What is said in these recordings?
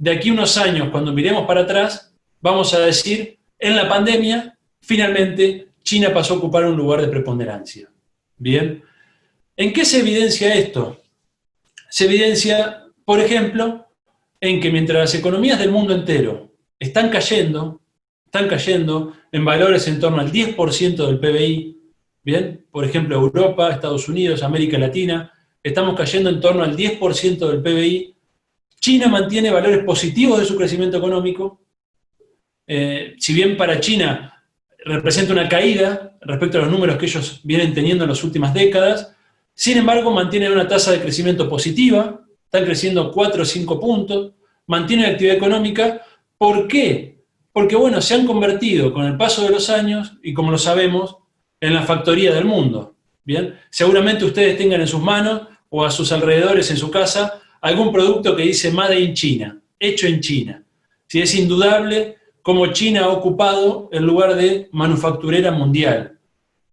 de aquí a unos años, cuando miremos para atrás, vamos a decir, en la pandemia, finalmente, China pasó a ocupar un lugar de preponderancia. Bien, ¿en qué se evidencia esto? Se evidencia, por ejemplo, en que mientras las economías del mundo entero están cayendo en valores en torno al 10% del PBI, bien, por ejemplo, Europa, Estados Unidos, América Latina, estamos cayendo en torno al 10% del PBI. China mantiene valores positivos de su crecimiento económico. Si bien para China representa una caída respecto a los números que ellos vienen teniendo en las últimas décadas, sin embargo mantienen una tasa de crecimiento positiva, están creciendo 4 o 5 puntos, mantienen actividad económica. ¿Por qué? Porque, bueno, se han convertido con el paso de los años, y como lo sabemos, en la factoría del mundo. Bien, seguramente ustedes tengan en sus manos o a sus alrededores en su casa algún producto que dice Made in China, hecho en China. Si es indudable cómo China ha ocupado el lugar de manufacturera mundial.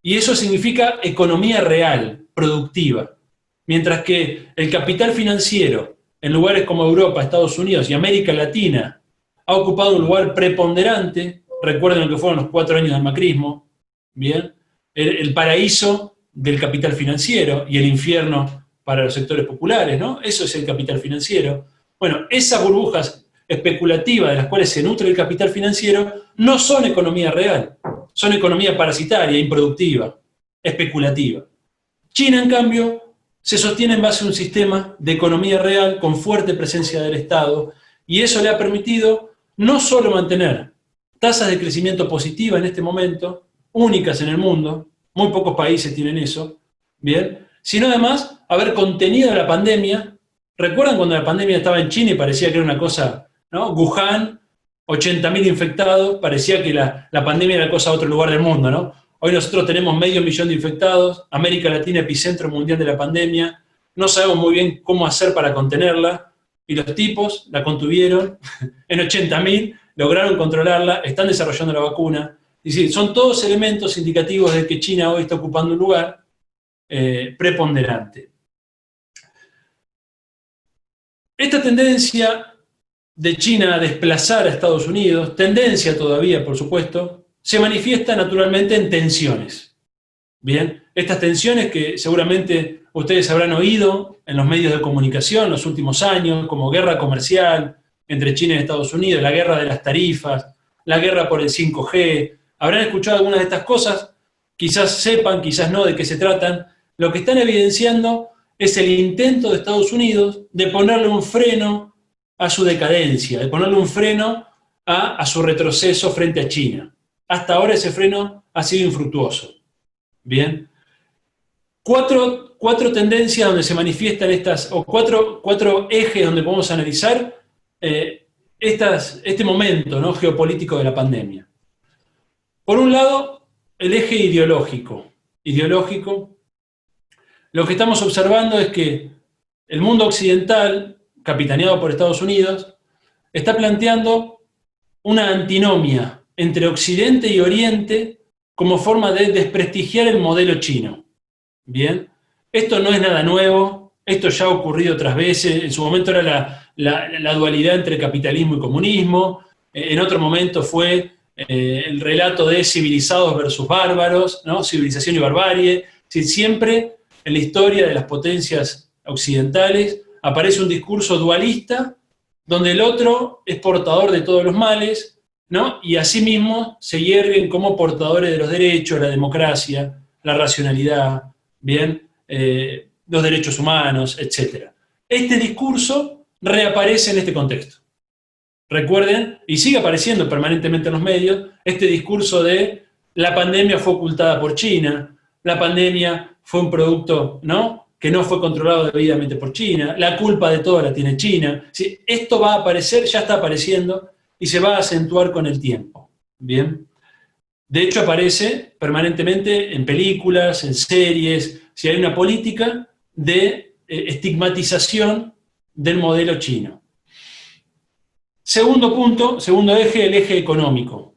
Y eso significa economía real, productiva. Mientras que el capital financiero en lugares como Europa, Estados Unidos y América Latina ha ocupado un lugar preponderante. Recuerden lo que fueron los 4 años del macrismo, ¿bien? El paraíso del capital financiero y el infierno para los sectores populares, ¿no? Eso es el capital financiero. Bueno, esas burbujas especulativas de las cuales se nutre el capital financiero no son economía real, son economía parasitaria, improductiva, especulativa. China, en cambio, se sostiene en base a un sistema de economía real con fuerte presencia del Estado, y eso le ha permitido no solo mantener tasas de crecimiento positiva en este momento, únicas en el mundo, muy pocos países tienen eso, bien, sino además haber contenido la pandemia. ¿Recuerdan cuando la pandemia estaba en China y parecía que era una cosa, ¿no? Wuhan, 80.000 infectados, parecía que la pandemia era cosa de otro lugar del mundo, ¿no? Hoy nosotros tenemos 500.000 de infectados, América Latina epicentro mundial de la pandemia, no sabemos muy bien cómo hacer para contenerla, y los tipos la contuvieron en 80.000, lograron controlarla, están desarrollando la vacuna. Es decir, son todos elementos indicativos de que China hoy está ocupando un lugar preponderante. Esta tendencia de China a desplazar a Estados Unidos, tendencia todavía, por supuesto, se manifiesta naturalmente en tensiones. Bien, estas tensiones que seguramente ustedes habrán oído en los medios de comunicación en los últimos años, como guerra comercial entre China y Estados Unidos, la guerra de las tarifas, la guerra por el 5G, habrán escuchado algunas de estas cosas, quizás sepan, quizás no de qué se tratan. Lo que están evidenciando es el intento de Estados Unidos de ponerle un freno a su decadencia, de ponerle un freno a su retroceso frente a China. Hasta ahora ese freno ha sido infructuoso. Bien. Cuatro tendencias donde se manifiestan estas, o cuatro ejes donde podemos analizar este momento, ¿no?, geopolítico de la pandemia. Por un lado, el eje ideológico. Lo que estamos observando es que el mundo occidental, capitaneado por Estados Unidos, está planteando una antinomia entre Occidente y Oriente como forma de desprestigiar el modelo chino. Bien, esto no es nada nuevo, esto ya ha ocurrido otras veces. En su momento era la dualidad entre capitalismo y comunismo, en otro momento fue el relato de civilizados versus bárbaros, ¿no?, civilización y barbarie. Siempre en la historia de las potencias occidentales aparece un discurso dualista donde el otro es portador de todos los males, ¿no?, y asimismo se hierguen como portadores de los derechos, la democracia, la racionalidad, bien, los derechos humanos, etc. Este discurso reaparece en este contexto. Recuerden, y sigue apareciendo permanentemente en los medios, este discurso de la pandemia fue ocultada por China, la pandemia fue un producto, ¿no?, que no fue controlado debidamente por China, la culpa de todo la tiene China. ¿Sí? Esto va a aparecer, ya está apareciendo, y se va a acentuar con el tiempo. Bien. De hecho, aparece permanentemente en películas, en series, si hay una política de estigmatización del modelo chino. Segundo punto, segundo eje, el eje económico.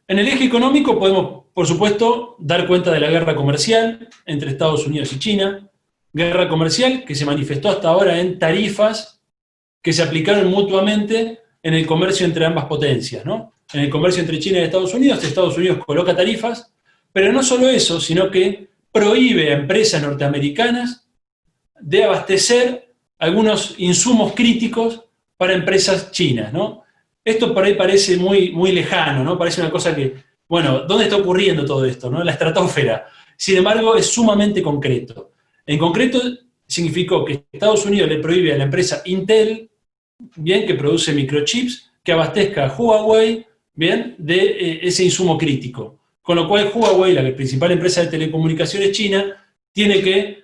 En el eje económico podemos, por supuesto, dar cuenta de la guerra comercial entre Estados Unidos y China, guerra comercial que se manifestó hasta ahora en tarifas que se aplicaron mutuamente en el comercio entre ambas potencias, ¿no? En el comercio entre China y Estados Unidos coloca tarifas, pero no solo eso, sino que prohíbe a empresas norteamericanas de abastecer algunos insumos críticos para empresas chinas, ¿no? Esto por ahí parece muy, muy lejano, ¿no? Parece una cosa que, bueno, ¿dónde está ocurriendo todo esto, no? En la estratosfera. Sin embargo, es sumamente concreto. En concreto, significó que Estados Unidos le prohíbe a la empresa Intel, bien, que produce microchips, que abastezca a Huawei, bien, de ese insumo crítico. Con lo cual Huawei, la principal empresa de telecomunicaciones china, tiene que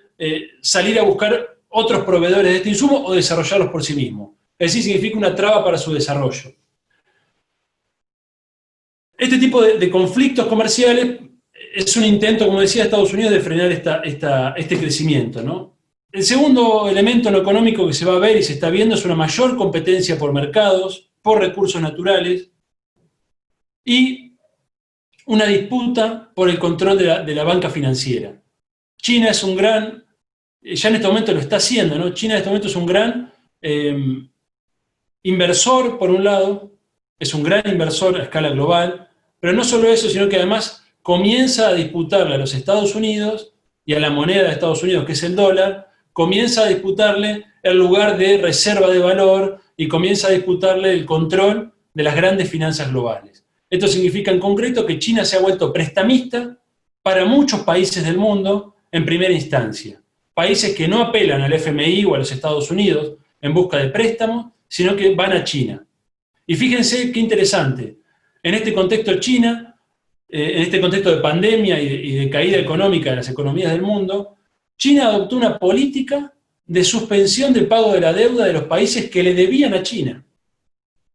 salir a buscar otros proveedores de este insumo o desarrollarlos por sí mismo. Es decir, significa una traba para su desarrollo. Este tipo de conflictos comerciales es un intento, como decía, de Estados Unidos de frenar este crecimiento, ¿no? El segundo elemento en lo económico que se va a ver y se está viendo es una mayor competencia por mercados, por recursos naturales y una disputa por el control de la banca financiera. China es un gran, ya en este momento lo está haciendo, ¿no? China en este momento es un gran inversor, por un lado, es un gran inversor a escala global, pero no solo eso, sino que además comienza a disputarle a los Estados Unidos y a la moneda de Estados Unidos, que es el dólar, comienza a disputarle el lugar de reserva de valor y comienza a disputarle el control de las grandes finanzas globales. Esto significa en concreto que China se ha vuelto prestamista para muchos países del mundo en primera instancia. Países que no apelan al FMI o a los Estados Unidos en busca de préstamos, sino que van a China. Y fíjense qué interesante, en este contexto China, en este contexto de pandemia y de caída económica de las economías del mundo, China adoptó una política de suspensión del pago de la deuda de los países que le debían a China.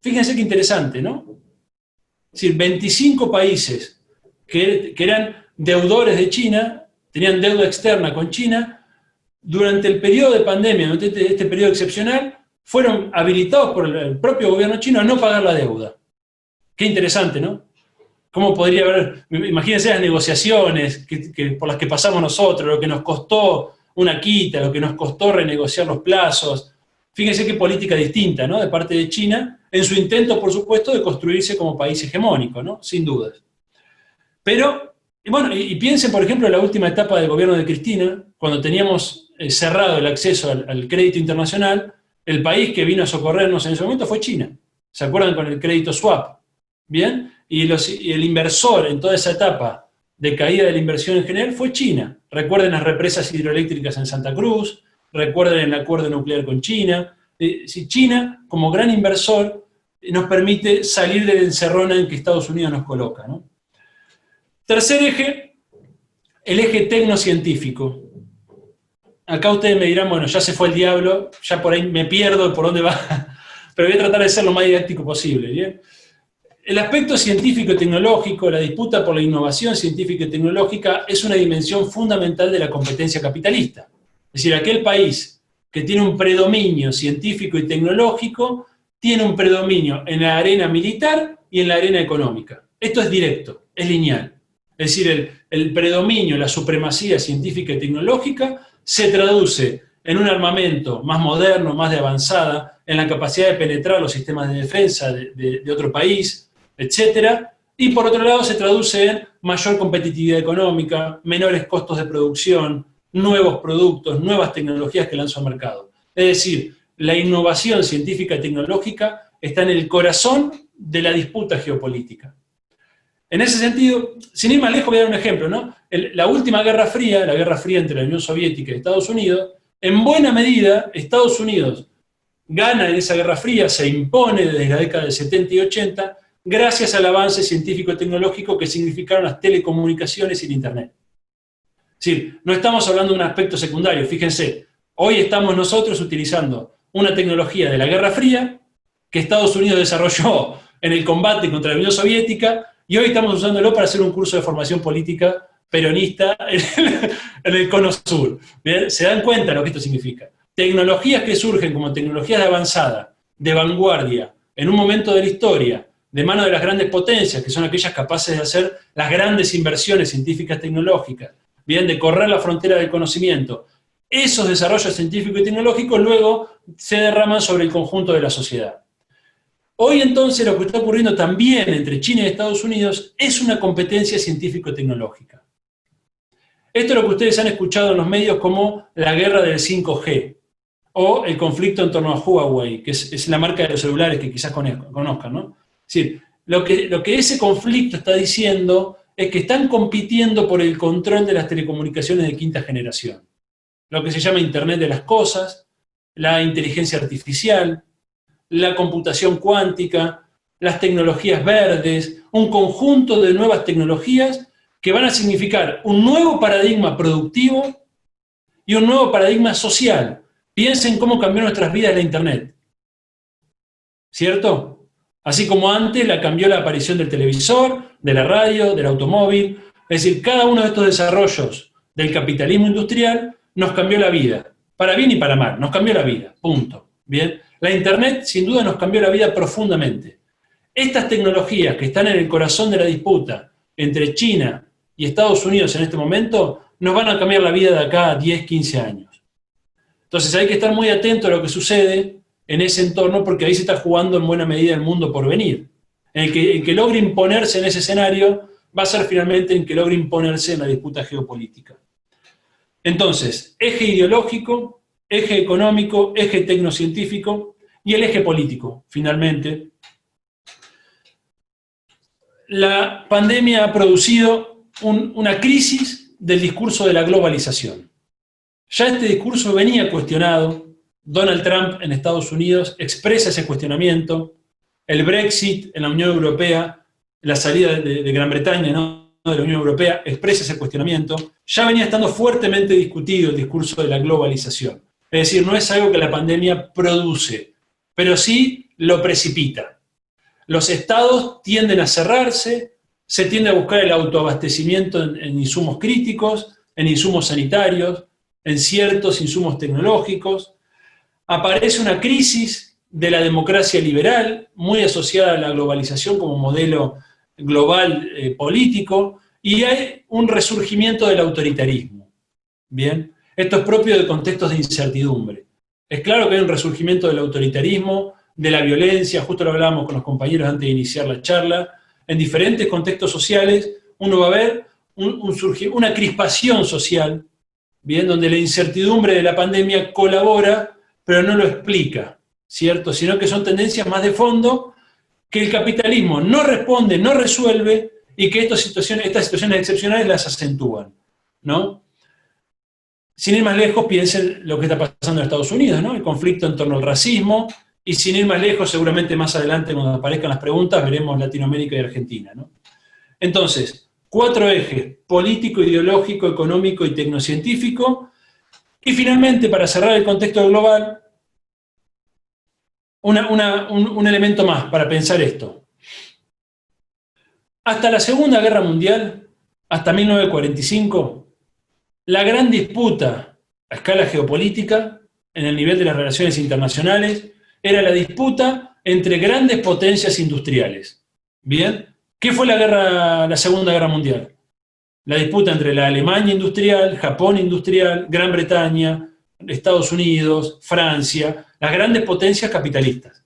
Fíjense qué interesante, ¿no? Es decir, 25 países que eran deudores de China, tenían deuda externa con China, durante el periodo de pandemia, durante este periodo excepcional, fueron habilitados por el propio gobierno chino a no pagar la deuda. Qué interesante, ¿no? ¿Cómo podría haber, imagínense las negociaciones por las que pasamos nosotros, lo que nos costó una quita, lo que nos costó renegociar los plazos? Fíjense qué política distinta, ¿no? De parte de China, en su intento, por supuesto, de construirse como país hegemónico, ¿no? Sin dudas. Pero, bueno, y piensen, por ejemplo, en la última etapa del gobierno de Cristina, cuando teníamos cerrado el acceso al crédito internacional, el país que vino a socorrernos en ese momento fue China. ¿Se acuerdan con el crédito swap? ¿Bien? Y el inversor en toda esa etapa de caída de la inversión en general fue China. Recuerden las represas hidroeléctricas en Santa Cruz, recuerden el acuerdo nuclear con China. Si China, como gran inversor, nos permite salir de la encerrona en que Estados Unidos nos coloca, ¿no? Tercer eje, el eje tecnocientífico. Acá ustedes me dirán, bueno, ya se fue el diablo, ya por ahí me pierdo por dónde va, pero voy a tratar de ser lo más didáctico posible, ¿bien? El aspecto científico y tecnológico, la disputa por la innovación científica y tecnológica es una dimensión fundamental de la competencia capitalista. Es decir, aquel país que tiene un predominio científico y tecnológico tiene un predominio en la arena militar y en la arena económica. Esto es directo, es lineal. Es decir, el predominio, la supremacía científica y tecnológica se traduce en un armamento más moderno, más de avanzada, en la capacidad de penetrar los sistemas de defensa de otro país, etc. Y por otro lado se traduce en mayor competitividad económica, menores costos de producción, nuevos productos, nuevas tecnologías que lanzan al mercado. Es decir, la innovación científica y tecnológica está en el corazón de la disputa geopolítica. En ese sentido, sin ir más lejos, voy a dar un ejemplo, ¿no? La última Guerra Fría, la Guerra Fría entre la Unión Soviética y Estados Unidos, en buena medida, Estados Unidos gana en esa Guerra Fría, se impone desde la década del 70 y 80, gracias al avance científico y tecnológico que significaron las telecomunicaciones y el Internet. Es decir, no estamos hablando de un aspecto secundario, fíjense, hoy estamos nosotros utilizando una tecnología de la Guerra Fría que Estados Unidos desarrolló en el combate contra la Unión Soviética y hoy estamos usándolo para hacer un curso de formación política peronista en el Cono Sur. ¿Bien? ¿Se dan cuenta de lo que esto significa? Tecnologías que surgen como tecnologías de avanzada, de vanguardia, en un momento de la historia, de mano de las grandes potencias, que son aquellas capaces de hacer las grandes inversiones científicas tecnológicas, bien, de correr la frontera del conocimiento, esos desarrollos científicos y tecnológicos luego se derraman sobre el conjunto de la sociedad. Hoy entonces lo que está ocurriendo también entre China y Estados Unidos es una competencia científico-tecnológica. Esto es lo que ustedes han escuchado en los medios como la guerra del 5G o el conflicto en torno a Huawei, que es la marca de los celulares que quizás conozcan, ¿no? Es decir, lo que ese conflicto está diciendo es que están compitiendo por el control de las telecomunicaciones de quinta generación, lo que se llama Internet de las Cosas, la inteligencia artificial, la computación cuántica, las tecnologías verdes, un conjunto de nuevas tecnologías que van a significar un nuevo paradigma productivo y un nuevo paradigma social. Piensen cómo cambió nuestras vidas la Internet, ¿cierto? Así como antes la cambió la aparición del televisor, de la radio, del automóvil. Es decir, cada uno de estos desarrollos del capitalismo industrial nos cambió la vida, para bien y para mal, nos cambió la vida, punto. Bien, la Internet sin duda nos cambió la vida profundamente. Estas tecnologías que están en el corazón de la disputa entre China y Estados Unidos en este momento nos van a cambiar la vida de acá a 10, 15 años. Entonces hay que estar muy atento a lo que sucede en ese entorno porque ahí se está jugando en buena medida el mundo por venir. El que logre imponerse en ese escenario va a ser finalmente el que logre imponerse en la disputa geopolítica. Entonces, eje ideológico, eje económico, eje tecnocientífico y el eje político, finalmente. La pandemia ha producido una crisis del discurso de la globalización. Ya este discurso venía cuestionado. Donald Trump en Estados Unidos expresa ese cuestionamiento. El Brexit en la Unión Europea, la salida de Gran Bretaña, ¿no?, de la Unión Europea, expresa ese cuestionamiento. Ya venía estando fuertemente discutido el discurso de la globalización. Es decir, no es algo que la pandemia produce, pero sí lo precipita. Los estados tienden a cerrarse, se tiende a buscar el autoabastecimiento en insumos críticos, en insumos sanitarios, en ciertos insumos tecnológicos. Aparece una crisis de la democracia liberal, muy asociada a la globalización como modelo global político, y hay un resurgimiento del autoritarismo. Bien, esto es propio de contextos de incertidumbre. Es claro que hay un resurgimiento del autoritarismo, de la violencia, justo lo hablábamos con los compañeros antes de iniciar la charla. En diferentes contextos sociales uno va a ver una crispación social, bien, donde la incertidumbre de la pandemia colabora, pero no lo explica, ¿cierto? Sino que son tendencias más de fondo que el capitalismo no responde, no resuelve, y que estas situaciones excepcionales las acentúan, ¿no? Sin ir más lejos, piensen lo que está pasando en Estados Unidos, ¿no? El conflicto en torno al racismo, y sin ir más lejos, seguramente más adelante, cuando aparezcan las preguntas, veremos Latinoamérica y Argentina, ¿no? Entonces, 4 ejes: político, ideológico, económico y tecnocientífico. Y finalmente, para cerrar el contexto global, un elemento más para pensar esto. Hasta la Segunda Guerra Mundial, hasta 1945, la gran disputa a escala geopolítica, en el nivel de las relaciones internacionales, era la disputa entre grandes potencias industriales. ¿Bien? ¿Qué fue la Segunda Guerra Mundial? La disputa entre la Alemania industrial, Japón industrial, Gran Bretaña, Estados Unidos, Francia, las grandes potencias capitalistas.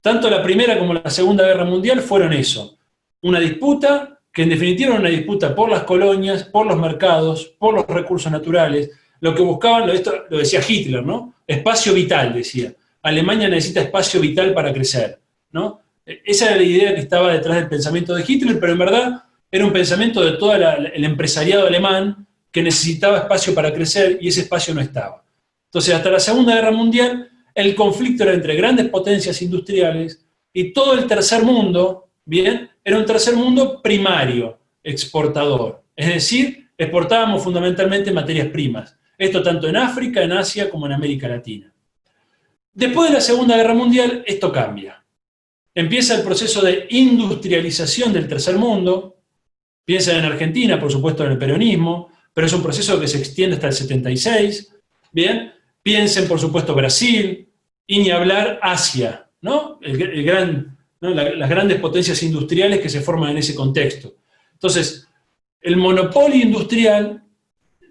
Tanto la Primera como la Segunda Guerra Mundial fueron eso. Una disputa que en definitiva era una disputa por las colonias, por los mercados, por los recursos naturales. Lo que buscaban, esto lo decía Hitler, ¿no? Espacio vital, decía. Alemania necesita espacio vital para crecer, ¿no? Esa era la idea que estaba detrás del pensamiento de Hitler, pero en verdad era un pensamiento de todo el empresariado alemán que necesitaba espacio para crecer y ese espacio no estaba. Entonces, hasta la Segunda Guerra Mundial, el conflicto era entre grandes potencias industriales y todo el tercer mundo, ¿bien?, era un tercer mundo primario, exportador. Es decir, exportábamos fundamentalmente materias primas. Esto tanto en África, en Asia, como en América Latina. Después de la Segunda Guerra Mundial, esto cambia. Empieza el proceso de industrialización del tercer mundo. Piensen en Argentina, por supuesto, en el peronismo, pero es un proceso que se extiende hasta el 76. Bien, piensen, por supuesto, Brasil, y ni hablar Asia, ¿no? ¿no? Las grandes potencias industriales que se forman en ese contexto. Entonces, el monopolio industrial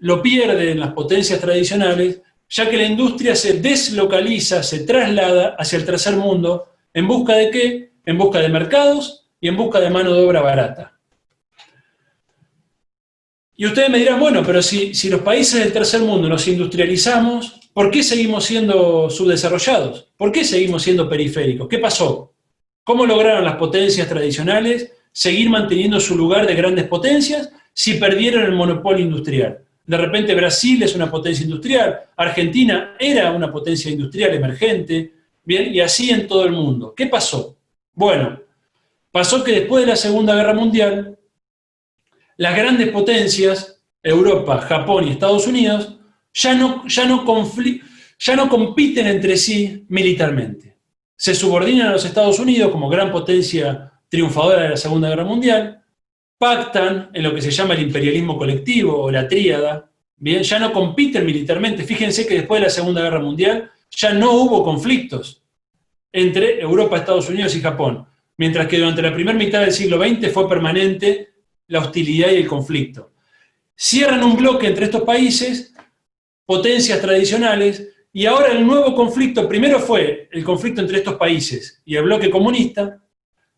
lo pierden las potencias tradicionales ya que la industria se deslocaliza, se traslada hacia el tercer mundo, ¿en busca de qué? En busca de mercados y en busca de mano de obra barata. Y ustedes me dirán, bueno, pero si los países del tercer mundo nos industrializamos, ¿por qué seguimos siendo subdesarrollados? ¿Por qué seguimos siendo periféricos? ¿Qué pasó? ¿Cómo lograron las potencias tradicionales seguir manteniendo su lugar de grandes potencias si perdieron el monopolio industrial? De repente Brasil es una potencia industrial, Argentina era una potencia industrial emergente, bien, y así en todo el mundo. ¿Qué pasó? Bueno, pasó que después de la Segunda Guerra Mundial, las grandes potencias, Europa, Japón y Estados Unidos, ya no compiten entre sí militarmente. Se subordinan a los Estados Unidos como gran potencia triunfadora de la Segunda Guerra Mundial, pactan en lo que se llama el imperialismo colectivo o la tríada, bien, ya no compiten militarmente. Fíjense que después de la Segunda Guerra Mundial ya no hubo conflictos entre Europa, Estados Unidos y Japón, mientras que durante la primera mitad del siglo XX fue permanente la hostilidad y el conflicto. Cierran un bloque entre estos países, potencias tradicionales, y ahora el nuevo conflicto, primero fue el conflicto entre estos países y el bloque comunista,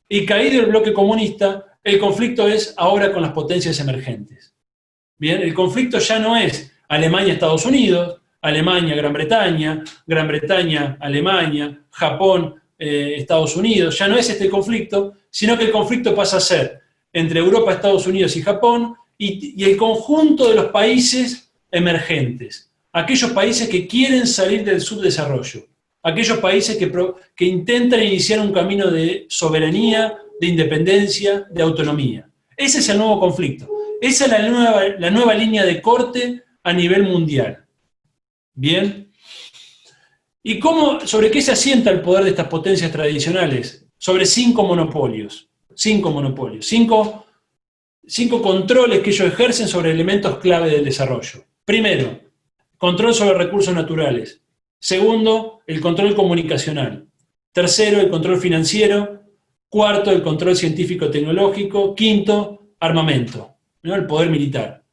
y caído el bloque comunista, el conflicto es ahora con las potencias emergentes. Bien, el conflicto ya no es Alemania-Estados Unidos, Alemania-Gran Bretaña, Gran Bretaña-Alemania, Japón-Estados Unidos, ya no es este conflicto, sino que el conflicto pasa a ser entre Europa, Estados Unidos y Japón, y el conjunto de los países emergentes, aquellos países que quieren salir del subdesarrollo, aquellos países que intentan iniciar un camino de soberanía, de independencia, de autonomía. Ese es el nuevo conflicto. Esa es la nueva línea de corte a nivel mundial. ¿Bien? ¿Y sobre qué se asienta el poder de estas potencias tradicionales? Sobre 5 monopolios. 5 controles que ellos ejercen sobre elementos clave del desarrollo. Primero, control sobre recursos naturales. Segundo, el control comunicacional. Tercero, el control financiero. Cuarto, el control científico-tecnológico. Quinto, armamento, ¿no? El poder militar.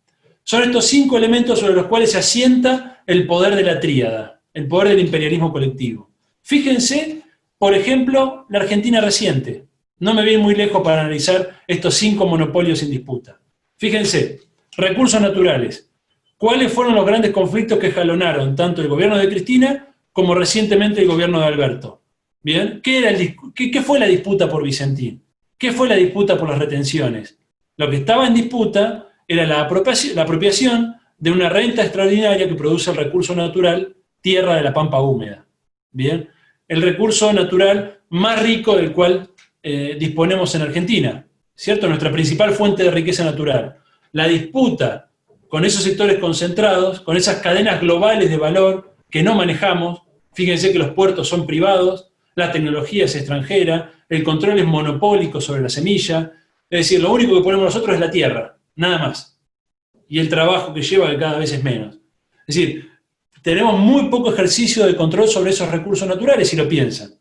Son estos 5 elementos sobre los cuales se asienta el poder de la tríada, el poder del imperialismo colectivo. Fíjense, por ejemplo, la Argentina reciente. No me voy muy lejos para analizar estos 5 monopolios en disputa. Fíjense, recursos naturales. ¿Cuáles fueron los grandes conflictos que jalonaron tanto el gobierno de Cristina como recientemente el gobierno de Alberto? ¿Bien? ¿Qué fue la disputa por Vicentín? ¿Qué fue la disputa por las retenciones? Lo que estaba en disputa era la apropiación de una renta extraordinaria que produce el recurso natural, tierra de la pampa húmeda. ¿Bien? El recurso natural más rico del cual disponemos en Argentina, ¿cierto? Nuestra principal fuente de riqueza natural. La disputa con esos sectores concentrados, con esas cadenas globales de valor que no manejamos, fíjense que los puertos son privados, la tecnología es extranjera, el control es monopólico sobre la semilla, es decir, lo único que ponemos nosotros es la tierra, nada más. Y el trabajo que lleva que cada vez es menos. Es decir, tenemos muy poco ejercicio de control sobre esos recursos naturales, si lo piensan.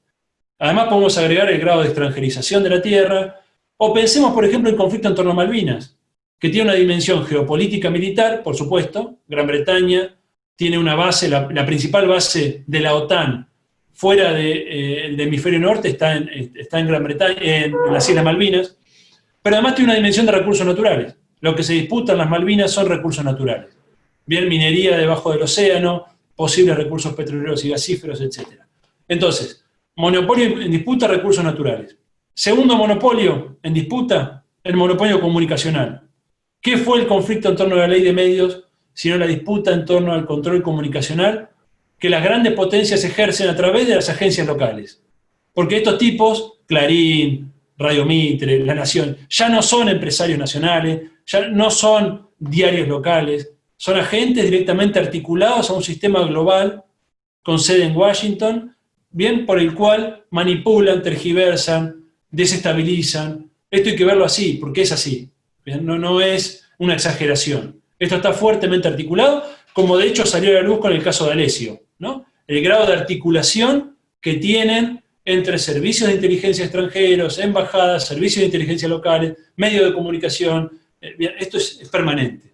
Además podemos agregar el grado de extranjerización de la tierra, o pensemos, por ejemplo, el conflicto en torno a Malvinas, que tiene una dimensión geopolítica militar, por supuesto. Gran Bretaña tiene una base, la principal base de la OTAN fuera del hemisferio norte está en Gran Bretaña, en las Islas Malvinas, pero además tiene una dimensión de recursos naturales. Lo que se disputa en las Malvinas son recursos naturales. Bien, minería debajo del océano, posibles recursos petroleros y gasíferos, etc. Entonces, monopolio en disputa, recursos naturales. Segundo monopolio en disputa, el monopolio comunicacional. ¿Qué fue el conflicto en torno a la ley de medios, sino la disputa en torno al control comunicacional que las grandes potencias ejercen a través de las agencias locales? Porque estos tipos, Clarín, Radio Mitre, La Nación, ya no son empresarios nacionales, ya no son diarios locales, son agentes directamente articulados a un sistema global con sede en Washington, bien, por el cual manipulan, tergiversan, desestabilizan. Esto hay que verlo así, porque es así. Bien, no es una exageración. Esto está fuertemente articulado, como de hecho salió a la luz con el caso de Alessio, ¿no? El grado de articulación que tienen entre servicios de inteligencia extranjeros, embajadas, servicios de inteligencia locales, medios de comunicación. Bien, esto es permanente.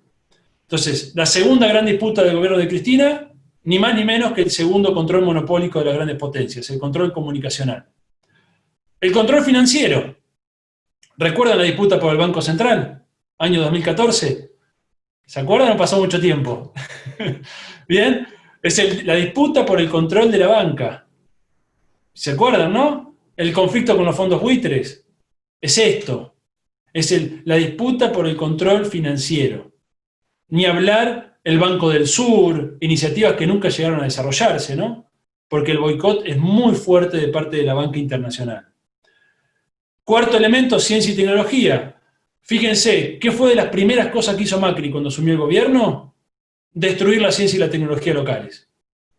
Entonces, la segunda gran disputa del gobierno de Cristina, ni más ni menos que el segundo control monopólico de las grandes potencias, el control comunicacional. El control financiero. ¿Recuerdan la disputa por el Banco Central? Año 2014. ¿Se acuerdan? No pasó mucho tiempo. Bien, es la disputa por el control de la banca. ¿Se acuerdan, no? El conflicto con los fondos buitres. Es esto. Es la disputa por el control financiero. Ni hablar el Banco del Sur, iniciativas que nunca llegaron a desarrollarse, ¿no? Porque el boicot es muy fuerte de parte de la banca internacional. Cuarto elemento, ciencia y tecnología. Fíjense, ¿qué fue de las primeras cosas que hizo Macri cuando asumió el gobierno? Destruir la ciencia y la tecnología locales,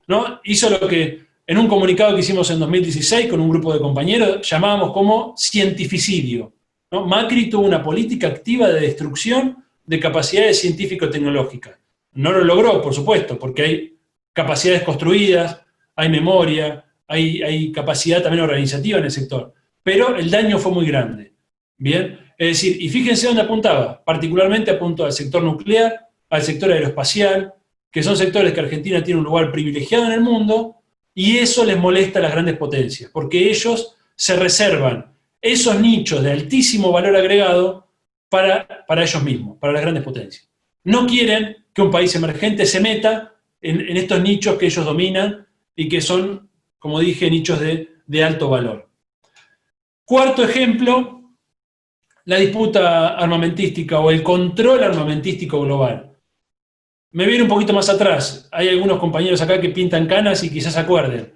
¿no? Hizo lo que en un comunicado que hicimos en 2016 con un grupo de compañeros llamábamos como cientificidio, ¿no? Macri tuvo una política activa de destrucción de capacidades científico-tecnológicas. No lo logró, por supuesto, porque hay capacidades construidas, hay memoria, hay capacidad también organizativa en el sector, pero el daño fue muy grande. Bien, es decir, y fíjense dónde apuntaba, particularmente apuntó al sector nuclear, al sector aeroespacial, que son sectores que Argentina tiene un lugar privilegiado en el mundo, y eso les molesta a las grandes potencias, porque ellos se reservan esos nichos de altísimo valor agregado para ellos mismos, para las grandes potencias. No quieren que un país emergente se meta en estos nichos que ellos dominan y que son, como dije, nichos de alto valor. Cuarto ejemplo, la disputa armamentística o el control armamentístico global. Me voy a ir un poquito más atrás. Hay algunos compañeros acá que pintan canas y quizás se acuerden.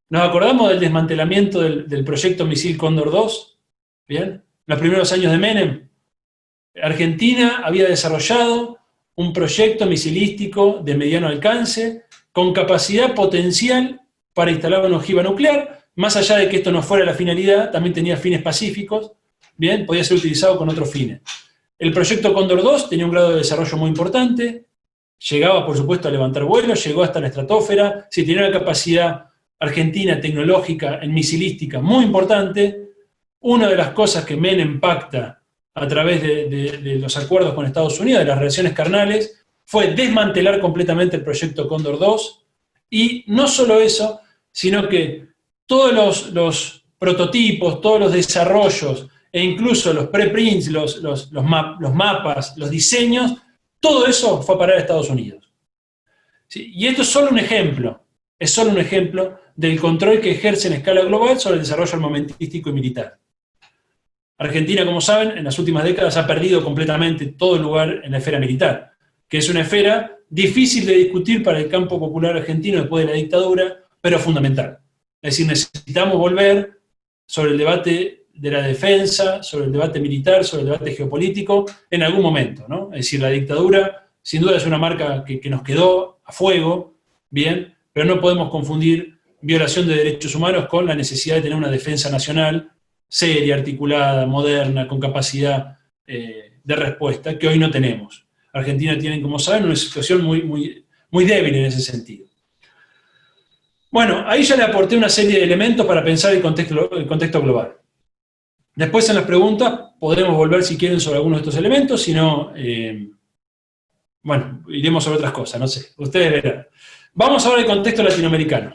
¿Nos acordamos del desmantelamiento del proyecto misil Cóndor 2? ¿Bien? Los primeros años de Menem. Argentina había desarrollado un proyecto misilístico de mediano alcance con capacidad potencial para instalar una ojiva nuclear. Más allá de que esto no fuera la finalidad, también tenía fines pacíficos. Bien, podía ser utilizado con otros fines. El proyecto Cóndor 2 tenía un grado de desarrollo muy importante, llegaba, por supuesto, a levantar vuelos, llegó hasta la estratosfera, sí, tenía una capacidad argentina tecnológica en misilística muy importante. Una de las cosas que Menem pacta a través de los acuerdos con Estados Unidos, de las relaciones carnales, fue desmantelar completamente el proyecto Cóndor 2, y no solo eso, sino que todos los prototipos, todos los desarrollos, e incluso los preprints, los mapas, los diseños, todo eso fue a parar a Estados Unidos. ¿Sí? Y esto es solo un ejemplo del control que ejerce en escala global sobre el desarrollo armamentístico y militar. Argentina, como saben, en las últimas décadas ha perdido completamente todo lugar en la esfera militar, que es una esfera difícil de discutir para el campo popular argentino después de la dictadura, pero fundamental. Es decir, necesitamos volver sobre el debate de la defensa, sobre el debate militar, sobre el debate geopolítico, en algún momento, ¿no? Es decir, la dictadura, sin duda, es una marca que nos quedó a fuego, bien, pero no podemos confundir violación de derechos humanos con la necesidad de tener una defensa nacional seria, articulada, moderna, con capacidad de respuesta, que hoy no tenemos. Argentina tiene, como saben, una situación muy débil en ese sentido. Bueno, ahí ya le aporté una serie de elementos para pensar el contexto global. Después en las preguntas podremos volver si quieren sobre algunos de estos elementos, si no, bueno, iremos sobre otras cosas, no sé, ustedes verán. Vamos ahora al contexto latinoamericano.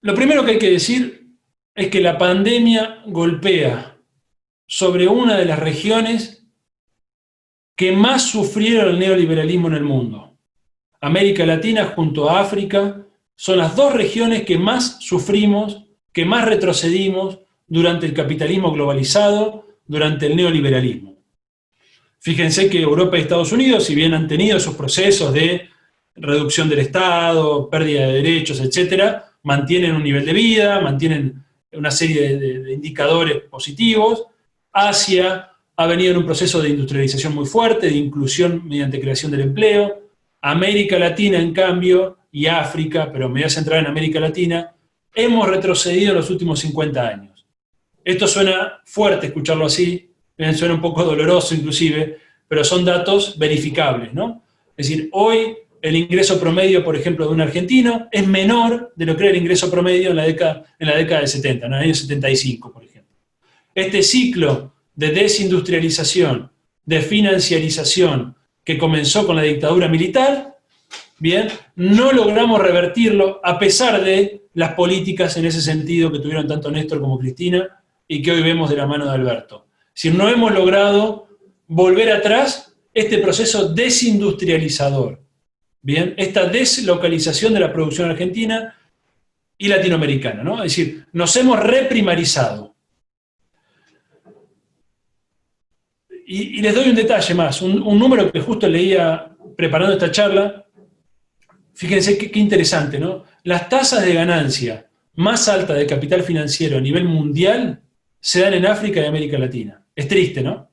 Lo primero que hay que decir es que la pandemia golpea sobre una de las regiones que más sufrieron el neoliberalismo en el mundo. América Latina junto a África son las dos regiones que más sufrimos, que más retrocedimos durante el capitalismo globalizado, durante el neoliberalismo. Fíjense que Europa y Estados Unidos, si bien han tenido esos procesos de reducción del Estado, pérdida de derechos, etc., mantienen un nivel de vida, mantienen una serie de indicadores positivos. Asia ha venido en un proceso de industrialización muy fuerte, de inclusión mediante creación del empleo. América Latina, en cambio, y África, pero me voy a centrar en América Latina, hemos retrocedido en los últimos 50 años. Esto suena fuerte escucharlo así, suena un poco doloroso inclusive, pero son datos verificables, ¿no? Es decir, hoy el ingreso promedio, por ejemplo, de un argentino es menor de lo que era el ingreso promedio en la década del 70, en el año 75, por ejemplo. Este ciclo de desindustrialización, de financiarización, que comenzó con la dictadura militar, Bien, no logramos revertirlo a pesar de las políticas en ese sentido que tuvieron tanto Néstor como Cristina y que hoy vemos de la mano de Alberto. Es decir, no hemos logrado volver atrás este proceso desindustrializador. Bien, esta deslocalización de la producción argentina y latinoamericana, ¿no? Es decir, nos hemos reprimarizado. Y les doy un detalle más, un número que justo leía preparando esta charla. Fíjense qué interesante, ¿no? Las tasas de ganancia más altas de capital financiero a nivel mundial se dan en África y América Latina. Es triste, ¿no?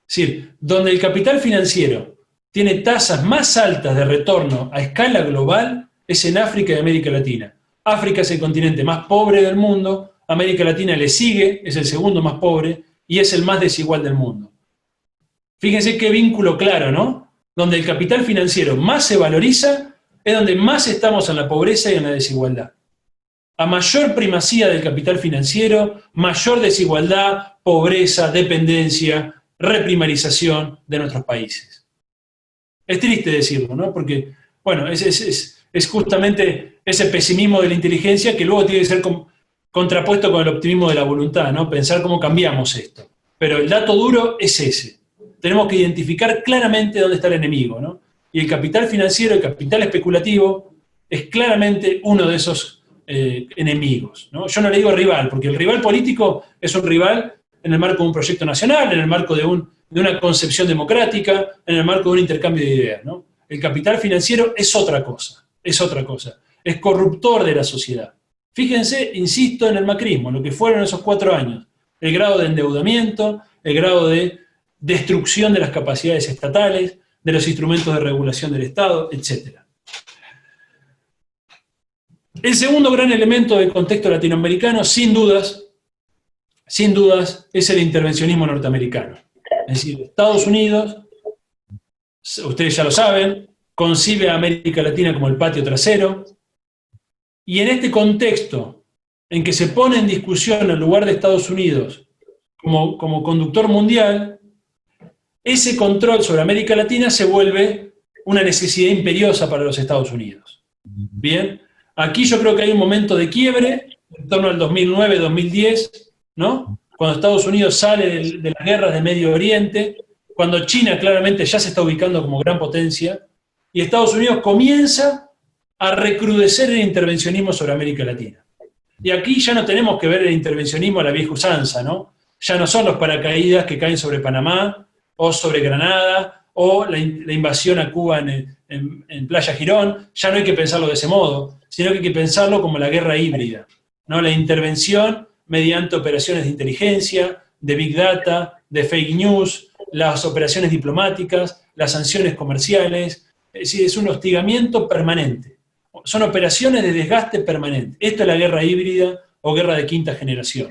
Es decir, donde el capital financiero tiene tasas más altas de retorno a escala global es en África y América Latina. África es el continente más pobre del mundo, América Latina le sigue, es el segundo más pobre y es el más desigual del mundo. Fíjense qué vínculo claro, ¿no? Donde el capital financiero más se valoriza es donde más estamos en la pobreza y en la desigualdad. A mayor primacía del capital financiero, mayor desigualdad, pobreza, dependencia, reprimarización de nuestros países. Es triste decirlo, ¿no? Porque, bueno, es justamente ese pesimismo de la inteligencia que luego tiene que ser contrapuesto con el optimismo de la voluntad, ¿no? Pensar cómo cambiamos esto. Pero el dato duro es ese. Tenemos que identificar claramente dónde está el enemigo, ¿no? Y el capital financiero, el capital especulativo, es claramente uno de esos enemigos, ¿no? Yo no le digo rival, porque el rival político es un rival en el marco de un proyecto nacional, en el marco de una concepción democrática, en el marco de un intercambio de ideas, ¿no? El capital financiero es otra cosa, es corruptor de la sociedad. Fíjense, insisto, en el macrismo, lo que fueron esos 4 años, el grado de endeudamiento, el grado de destrucción de las capacidades estatales, de los instrumentos de regulación del Estado, etc. El segundo gran elemento del contexto latinoamericano, sin dudas, es el intervencionismo norteamericano. Es decir, Estados Unidos, ustedes ya lo saben, concibe a América Latina como el patio trasero, y en este contexto en que se pone en discusión el lugar de Estados Unidos como conductor mundial, ese control sobre América Latina se vuelve una necesidad imperiosa para los Estados Unidos. Bien, aquí yo creo que hay un momento de quiebre, en torno al 2009-2010, ¿no? Cuando Estados Unidos sale de las guerras de Medio Oriente, cuando China claramente ya se está ubicando como gran potencia, y Estados Unidos comienza a recrudecer el intervencionismo sobre América Latina. Y aquí ya no tenemos que ver el intervencionismo a la vieja usanza, ¿no? Ya no son los paracaídas que caen sobre Panamá, o sobre Granada, o la invasión a Cuba en Playa Girón. Ya no hay que pensarlo de ese modo, sino que hay que pensarlo como la guerra híbrida, ¿no? La intervención mediante operaciones de inteligencia, de big data, de fake news, las operaciones diplomáticas, las sanciones comerciales. Es decir, es un hostigamiento permanente. Son operaciones de desgaste permanente. Esto es la guerra híbrida o guerra de quinta generación.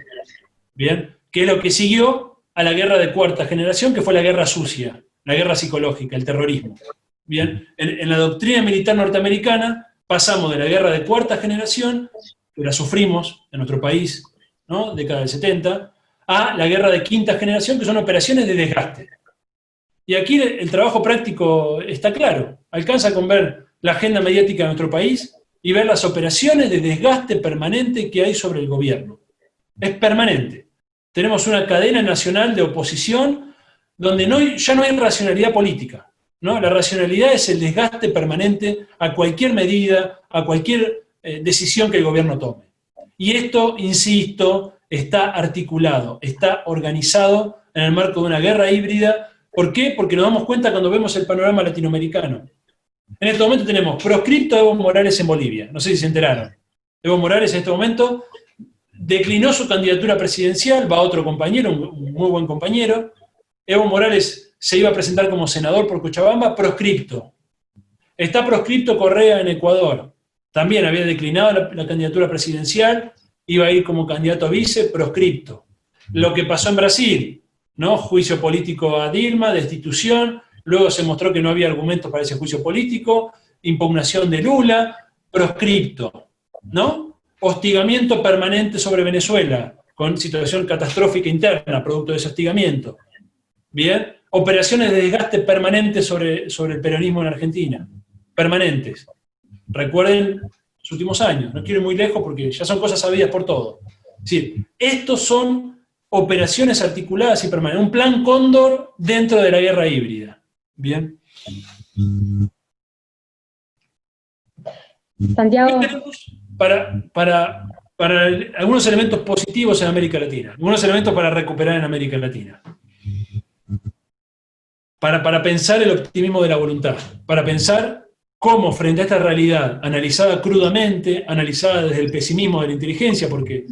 ¿Bien? Que es lo que siguió a la guerra de cuarta generación, que fue la guerra sucia, la guerra psicológica, el terrorismo. Bien, en la doctrina militar norteamericana pasamos de la guerra de cuarta generación, que la sufrimos en nuestro país, ¿no? Década del 70, a la guerra de quinta generación, que son operaciones de desgaste. Y aquí el trabajo práctico está claro. Alcanza con ver la agenda mediática de nuestro país y ver las operaciones de desgaste permanente que hay sobre el gobierno. Es permanente. Tenemos una cadena nacional de oposición donde ya no hay racionalidad política, ¿no? La racionalidad es el desgaste permanente a cualquier medida, a cualquier decisión que el gobierno tome. Y esto, insisto, está articulado, está organizado en el marco de una guerra híbrida. ¿Por qué? Porque nos damos cuenta cuando vemos el panorama latinoamericano. En este momento tenemos proscripto a Evo Morales en Bolivia, no sé si se enteraron. Evo Morales en este momento declinó su candidatura presidencial, va otro compañero, un muy buen compañero. Evo Morales se iba a presentar como senador por Cochabamba, proscripto. Está proscripto Correa en Ecuador. También había declinado la candidatura presidencial, iba a ir como candidato a vice, proscripto. Lo que pasó en Brasil, ¿no? Juicio político a Dilma, destitución, luego se mostró que no había argumentos para ese juicio político, impugnación de Lula, proscripto, ¿no? Hostigamiento permanente sobre Venezuela, con situación catastrófica interna, producto de ese hostigamiento. Bien, operaciones de desgaste permanente sobre el peronismo en Argentina. permanentes. Recuerden los últimos años, no quiero ir muy lejos porque ya son cosas sabidas por todos. Es decir, estos son operaciones articuladas y permanentes, un plan Cóndor dentro de la guerra híbrida. Bien. Santiago. ¿Qué tenemos para algunos elementos positivos en América Latina? Algunos elementos para recuperar en América Latina. Para pensar el optimismo de la voluntad, para pensar cómo frente a esta realidad, analizada crudamente, analizada desde el pesimismo de la inteligencia, porque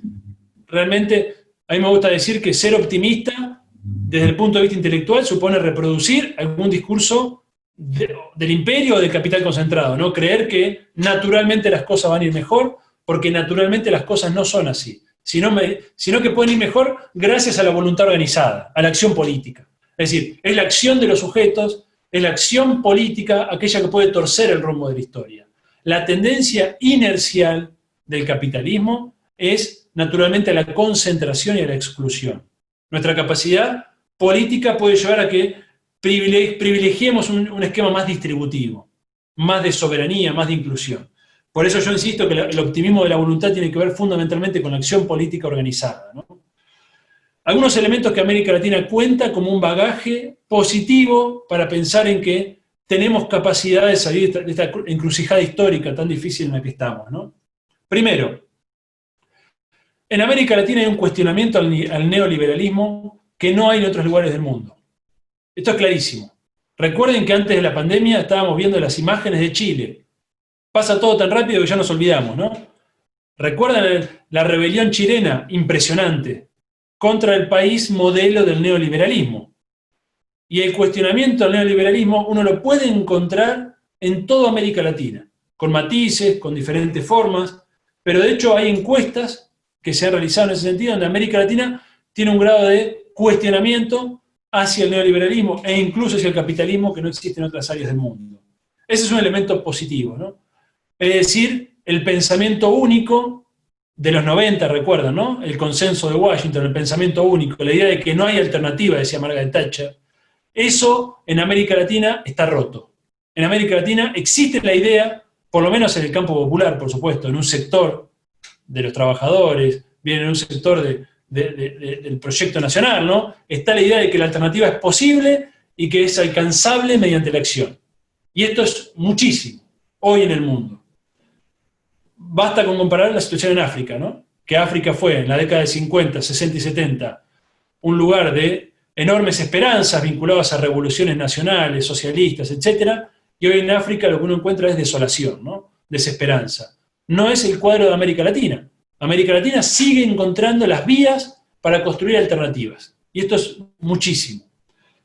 realmente a mí me gusta decir que ser optimista desde el punto de vista intelectual supone reproducir algún discurso del imperio o del capital concentrado, ¿no? Creer que naturalmente las cosas van a ir mejor, porque naturalmente las cosas no son así, sino que pueden ir mejor gracias a la voluntad organizada, a la acción política. Es decir, es la acción de los sujetos, es la acción política aquella que puede torcer el rumbo de la historia. La tendencia inercial del capitalismo es naturalmente a la concentración y a la exclusión. Nuestra capacidad política puede llevar a que privilegiemos un esquema más distributivo, más de soberanía, más de inclusión. Por eso yo insisto que el optimismo de la voluntad tiene que ver fundamentalmente con la acción política organizada, ¿no? Algunos elementos que América Latina cuenta como un bagaje positivo para pensar en que tenemos capacidad de salir de esta encrucijada histórica tan difícil en la que estamos, ¿no? Primero, en América Latina hay un cuestionamiento al neoliberalismo que no hay en otros lugares del mundo. Esto es clarísimo. Recuerden que antes de la pandemia estábamos viendo las imágenes de Chile. Pasa todo tan rápido que ya nos olvidamos, ¿no? ¿Recuerdan la rebelión chilena? Impresionante. Contra el país modelo del neoliberalismo. Y el cuestionamiento al neoliberalismo uno lo puede encontrar en toda América Latina, con matices, con diferentes formas, pero de hecho hay encuestas que se han realizado en ese sentido, donde América Latina tiene un grado de cuestionamiento hacia el neoliberalismo e incluso hacia el capitalismo que no existe en otras áreas del mundo. Ese es un elemento positivo, ¿no? Es decir, el pensamiento único de los 90, recuerdan, ¿no? El consenso de Washington, el pensamiento único, la idea de que no hay alternativa, decía Margaret Thatcher. Eso en América Latina está roto. En América Latina existe la idea, por lo menos en el campo popular, por supuesto, en un sector de los trabajadores, bien en un sector del proyecto nacional, ¿no? Está la idea de que la alternativa es posible y que es alcanzable mediante la acción. Y esto es muchísimo hoy en el mundo. Basta con comparar la situación en África, ¿no? Que África fue en la década de 50, 60 y 70 un lugar de enormes esperanzas vinculadas a revoluciones nacionales, socialistas, etc. Y hoy en África lo que uno encuentra es desolación, ¿no? Desesperanza. No es el cuadro de América Latina. América Latina sigue encontrando las vías para construir alternativas. Y esto es muchísimo.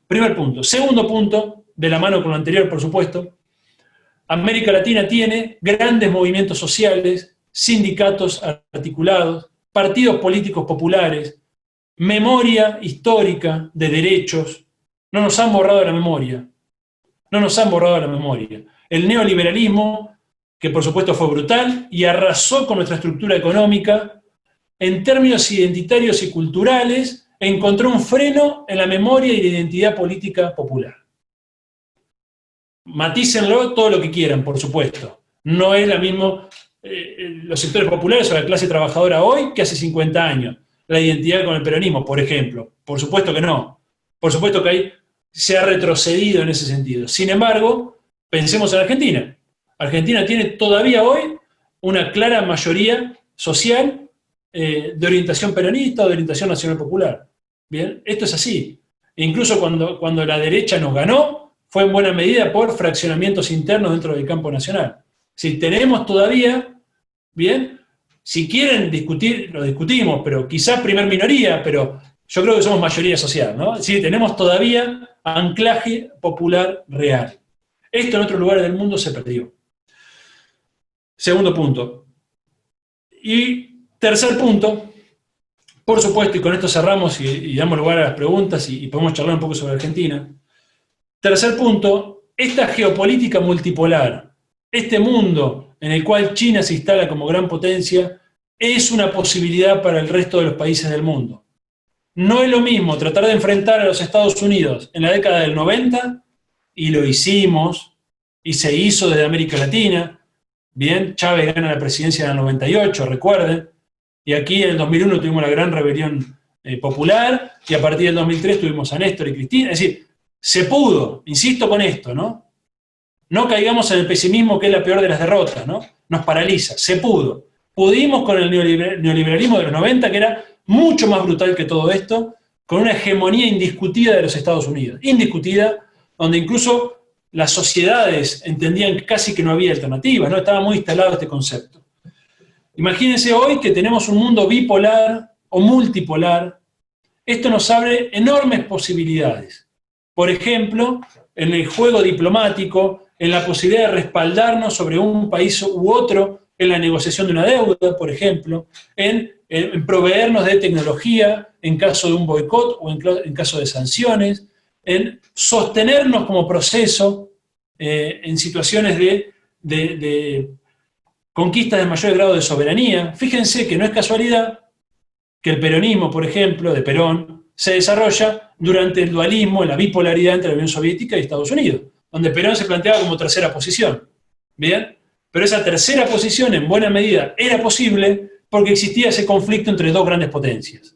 Primer punto. Segundo punto, de la mano con lo anterior, por supuesto, América Latina tiene grandes movimientos sociales, sindicatos articulados, partidos políticos populares, memoria histórica de derechos. No nos han borrado la memoria. No nos han borrado la memoria. El neoliberalismo, que por supuesto fue brutal y arrasó con nuestra estructura económica, en términos identitarios y culturales, encontró un freno en la memoria y la identidad política popular. Matícenlo todo lo que quieran, por supuesto. No es lo mismo los sectores populares o la clase trabajadora hoy que hace 50 años. La identidad con el peronismo, por ejemplo. Por supuesto que no. Por supuesto que ahí se ha retrocedido en ese sentido. Sin embargo, pensemos en Argentina. Argentina tiene todavía hoy una clara mayoría social de orientación peronista o de orientación nacional popular. Bien, esto es así. E incluso cuando la derecha nos ganó, fue en buena medida por fraccionamientos internos dentro del campo nacional. Si tenemos todavía, bien, si quieren discutir, lo discutimos, pero quizás primer minoría, pero yo creo que somos mayoría social, ¿no? Sí, tenemos todavía anclaje popular real. Esto en otros lugares del mundo se perdió. Segundo punto. Y tercer punto, por supuesto, y con esto cerramos y damos lugar a las preguntas y podemos charlar un poco sobre Argentina. Tercer punto, esta geopolítica multipolar, este mundo en el cual China se instala como gran potencia, es una posibilidad para el resto de los países del mundo. No es lo mismo tratar de enfrentar a los Estados Unidos en la década del 90, y lo hicimos, y se hizo desde América Latina. Bien, Chávez gana la presidencia en el 98, recuerden, y aquí en el 2001 tuvimos la gran rebelión popular, y a partir del 2003 tuvimos a Néstor y Cristina. Es decir, se pudo, insisto con esto, ¿no? No caigamos en el pesimismo, que es la peor de las derrotas, ¿no? Nos paraliza, se pudo. Pudimos con el neoliberalismo de los 90, que era mucho más brutal que todo esto, con una hegemonía indiscutida de los Estados Unidos, indiscutida, donde incluso las sociedades entendían casi que no había alternativas, ¿no? Estaba muy instalado este concepto. Imagínense hoy que tenemos un mundo bipolar o multipolar. Esto nos abre enormes posibilidades. Por ejemplo, en el juego diplomático, en la posibilidad de respaldarnos sobre un país u otro, en la negociación de una deuda, por ejemplo, en proveernos de tecnología en caso de un boicot o en caso de sanciones, en sostenernos como proceso en situaciones de conquistas de mayor grado de soberanía. Fíjense que no es casualidad que el peronismo, por ejemplo, de Perón, se desarrolla durante el dualismo, la bipolaridad entre la Unión Soviética y Estados Unidos, donde Perón se planteaba como tercera posición. ¿Bien? Pero esa tercera posición, en buena medida, era posible porque existía ese conflicto entre dos grandes potencias.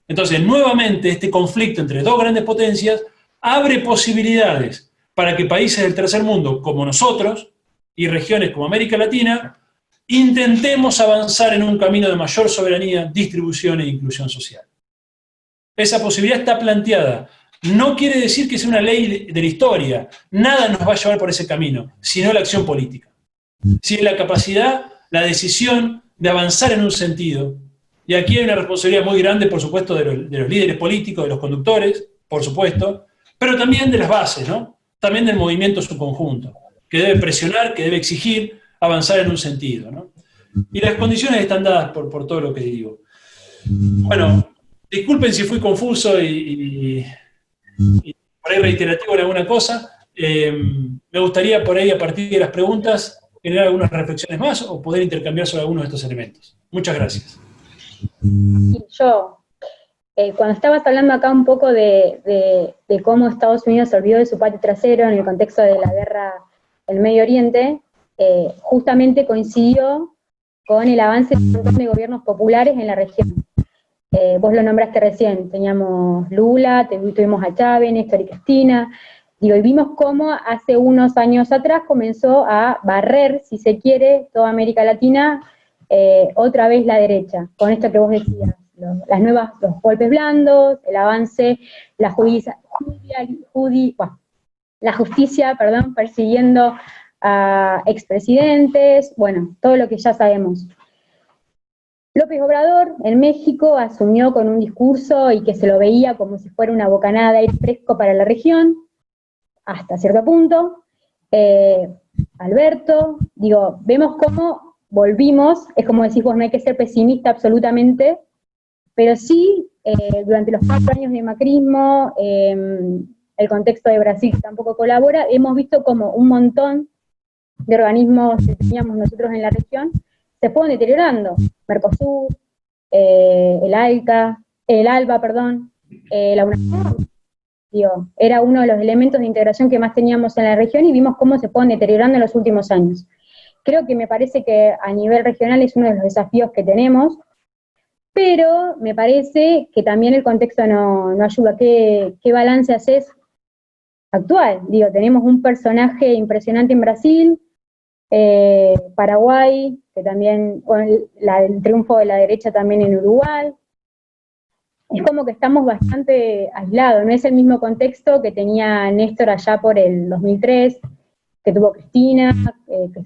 Entonces, nuevamente, este conflicto entre dos grandes potencias abre posibilidades para que países del tercer mundo, como nosotros, y regiones como América Latina, intentemos avanzar en un camino de mayor soberanía, distribución e inclusión social. Esa posibilidad está planteada. No quiere decir que sea una ley de la historia. Nada nos va a llevar por ese camino, sino la acción política. Si la capacidad, la decisión de avanzar en un sentido. Y aquí hay una responsabilidad muy grande, por supuesto, de los líderes políticos, de los conductores, por supuesto, pero también de las bases, ¿no? También del movimiento en su conjunto, que debe presionar, que debe exigir avanzar en un sentido, ¿no? Y las condiciones están dadas por todo lo que digo. Bueno, disculpen si fui confuso y por ahí reiterativo en alguna cosa. Me gustaría por ahí, a partir de las preguntas, generar algunas reflexiones más o poder intercambiar sobre algunos de estos elementos. Muchas gracias. Yo, cuando estabas hablando acá un poco de cómo Estados Unidos se olvidó de su patio trasero en el contexto de la guerra en Medio Oriente, justamente coincidió con el avance de un montón de gobiernos populares en la región. Vos lo nombraste recién, teníamos Lula, tuvimos a Chávez, Néstor y Cristina, y vimos cómo hace unos años atrás comenzó a barrer, si se quiere, toda América Latina, otra vez la derecha, con esto que vos decías, los golpes blandos, el avance, la justicia, persiguiendo a expresidentes, bueno, todo lo que ya sabemos. López Obrador en México asumió con un discurso y que se lo veía como si fuera una bocanada de aire fresco para la región, hasta cierto punto. Alberto, vemos cómo volvimos, es como decís vos, no hay que ser pesimista absolutamente, pero sí, durante los 4 años de macrismo, el contexto de Brasil tampoco colabora, hemos visto como un montón de organismos que teníamos nosotros en la región se fueron deteriorando. Mercosur, el ALBA, la UNASUR, era uno de los elementos de integración que más teníamos en la región y vimos cómo se fueron deteriorando en los últimos años. Creo que me parece que a nivel regional es uno de los desafíos que tenemos, pero me parece que también el contexto no ayuda. ¿Qué balance haces actual? Tenemos un personaje impresionante en Brasil, Paraguay, que también, con el triunfo de la derecha también en Uruguay. Es como que estamos bastante aislados, no es el mismo contexto que tenía Néstor allá por el 2003, que tuvo Cristina,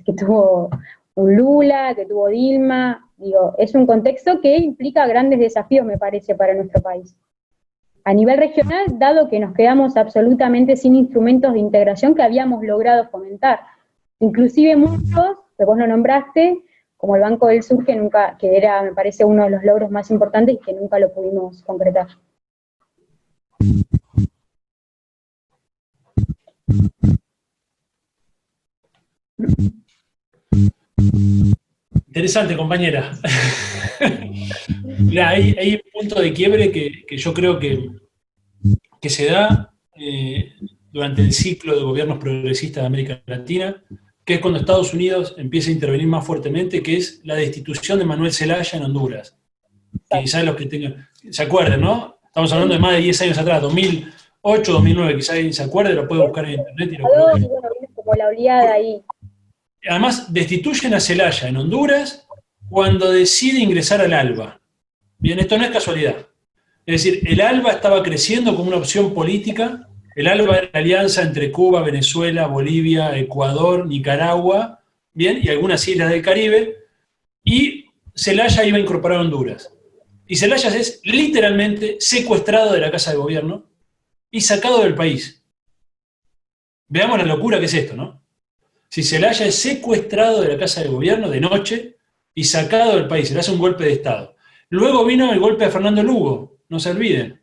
que tuvo un Lula, que tuvo Dilma. Es un contexto que implica grandes desafíos, me parece, para nuestro país. A nivel regional, dado que nos quedamos absolutamente sin instrumentos de integración que habíamos logrado fomentar, inclusive muchos, que vos lo nombraste, como el Banco del Sur, que era, me parece, uno de los logros más importantes y que nunca lo pudimos concretar. Interesante, compañera. Mirá, hay un punto de quiebre que yo creo que se da durante el ciclo de gobiernos progresistas de América Latina, que es cuando Estados Unidos empieza a intervenir más fuertemente, que es la destitución de Manuel Zelaya en Honduras. Quizás los que tengan, se acuerden, ¿no? Estamos hablando de más de 10 años atrás, 2008, 2009, quizás alguien se acuerde, lo puede buscar en internet y lo coloca. Y bueno, viene como la oleada ahí. Además, destituyen a Zelaya en Honduras cuando decide ingresar al ALBA. Bien, esto no es casualidad. Es decir, el ALBA estaba creciendo como una opción política. El ALBA era la alianza entre Cuba, Venezuela, Bolivia, Ecuador, Nicaragua, bien, y algunas islas del Caribe, y Zelaya iba a incorporar a Honduras. Y Zelaya es literalmente secuestrado de la Casa de Gobierno y sacado del país. Veamos la locura que es esto, ¿no? Si Zelaya es secuestrado de la Casa de Gobierno de noche y sacado del país, se le hace un golpe de Estado. Luego vino el golpe de Fernando Lugo, no se olviden.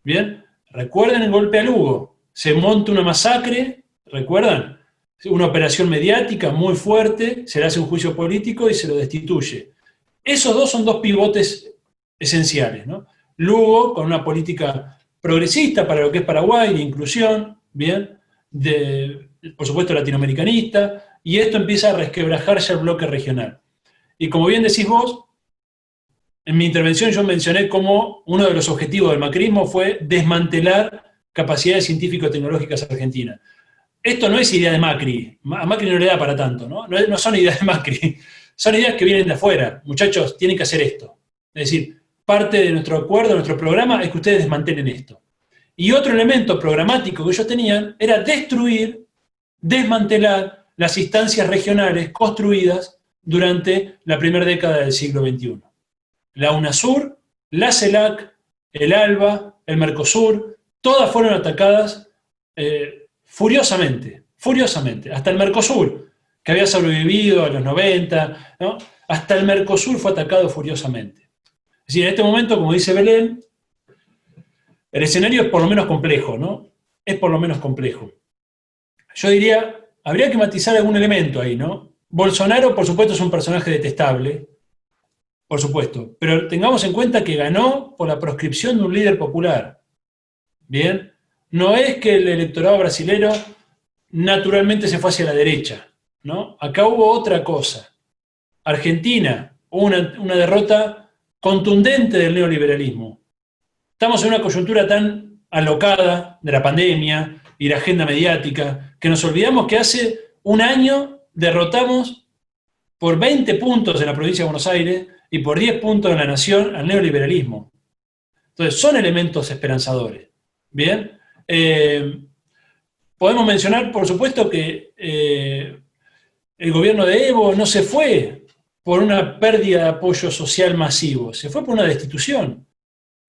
Bien, recuerden el golpe a Lugo. Se monta una masacre, ¿recuerdan? Una operación mediática muy fuerte, se le hace un juicio político y se lo destituye. Esos dos son dos pivotes esenciales, ¿no? Lugo, con una política progresista para lo que es Paraguay, de inclusión, bien, por supuesto latinoamericanista, y esto empieza a resquebrajar ya el bloque regional. Y como bien decís vos, en mi intervención yo mencioné cómo uno de los objetivos del macrismo fue desmantelar capacidades científico-tecnológicas argentinas. Esto no es idea de Macri, a Macri no le da para tanto, ¿no? No son ideas de Macri, son ideas que vienen de afuera. Muchachos, tienen que hacer esto. Es decir, parte de nuestro acuerdo, de nuestro programa, es que ustedes desmantelen esto. Y otro elemento programático que ellos tenían era destruir, desmantelar las instancias regionales construidas durante la primera década del siglo XXI. La UNASUR, la CELAC, el ALBA, el Mercosur, todas fueron atacadas furiosamente, hasta el Mercosur, que había sobrevivido a los 90, ¿no? Hasta el Mercosur fue atacado furiosamente. Es decir, en este momento, como dice Belén, el escenario es por lo menos complejo, ¿no? Es por lo menos complejo. Yo diría, habría que matizar algún elemento ahí, ¿no? Bolsonaro, por supuesto, es un personaje detestable, por supuesto, pero tengamos en cuenta que ganó por la proscripción de un líder popular. Bien, no es que el electorado brasilero naturalmente se fue hacia la derecha, ¿no? Acá hubo otra cosa. Argentina, hubo una derrota contundente del neoliberalismo. Estamos en una coyuntura tan alocada de la pandemia y la agenda mediática que nos olvidamos que hace un año derrotamos por 20 puntos en la provincia de Buenos Aires y por 10 puntos en la nación al neoliberalismo. Entonces, son elementos esperanzadores. Bien. Podemos mencionar, por supuesto, que el gobierno de Evo no se fue por una pérdida de apoyo social masivo, se fue por una destitución.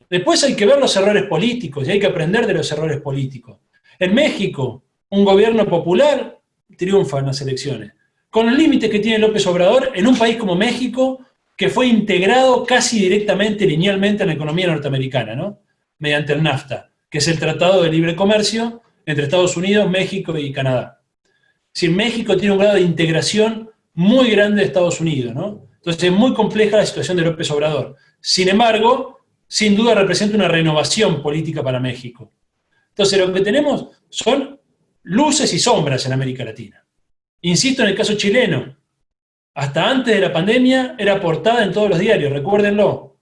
Después hay que ver los errores políticos y hay que aprender de los errores políticos. En México, un gobierno popular triunfa en las elecciones, con los límites que tiene López Obrador en un país como México, que fue integrado casi directamente, linealmente en la economía norteamericana, ¿no? Mediante el NAFTA, que es el Tratado de Libre Comercio entre Estados Unidos, México y Canadá. Es decir, México tiene un grado de integración muy grande de Estados Unidos, ¿no? Entonces es muy compleja la situación de López Obrador. Sin embargo, sin duda representa una renovación política para México. Entonces lo que tenemos son luces y sombras en América Latina. Insisto en el caso chileno. Hasta antes de la pandemia era portada en todos los diarios, recuérdenlo.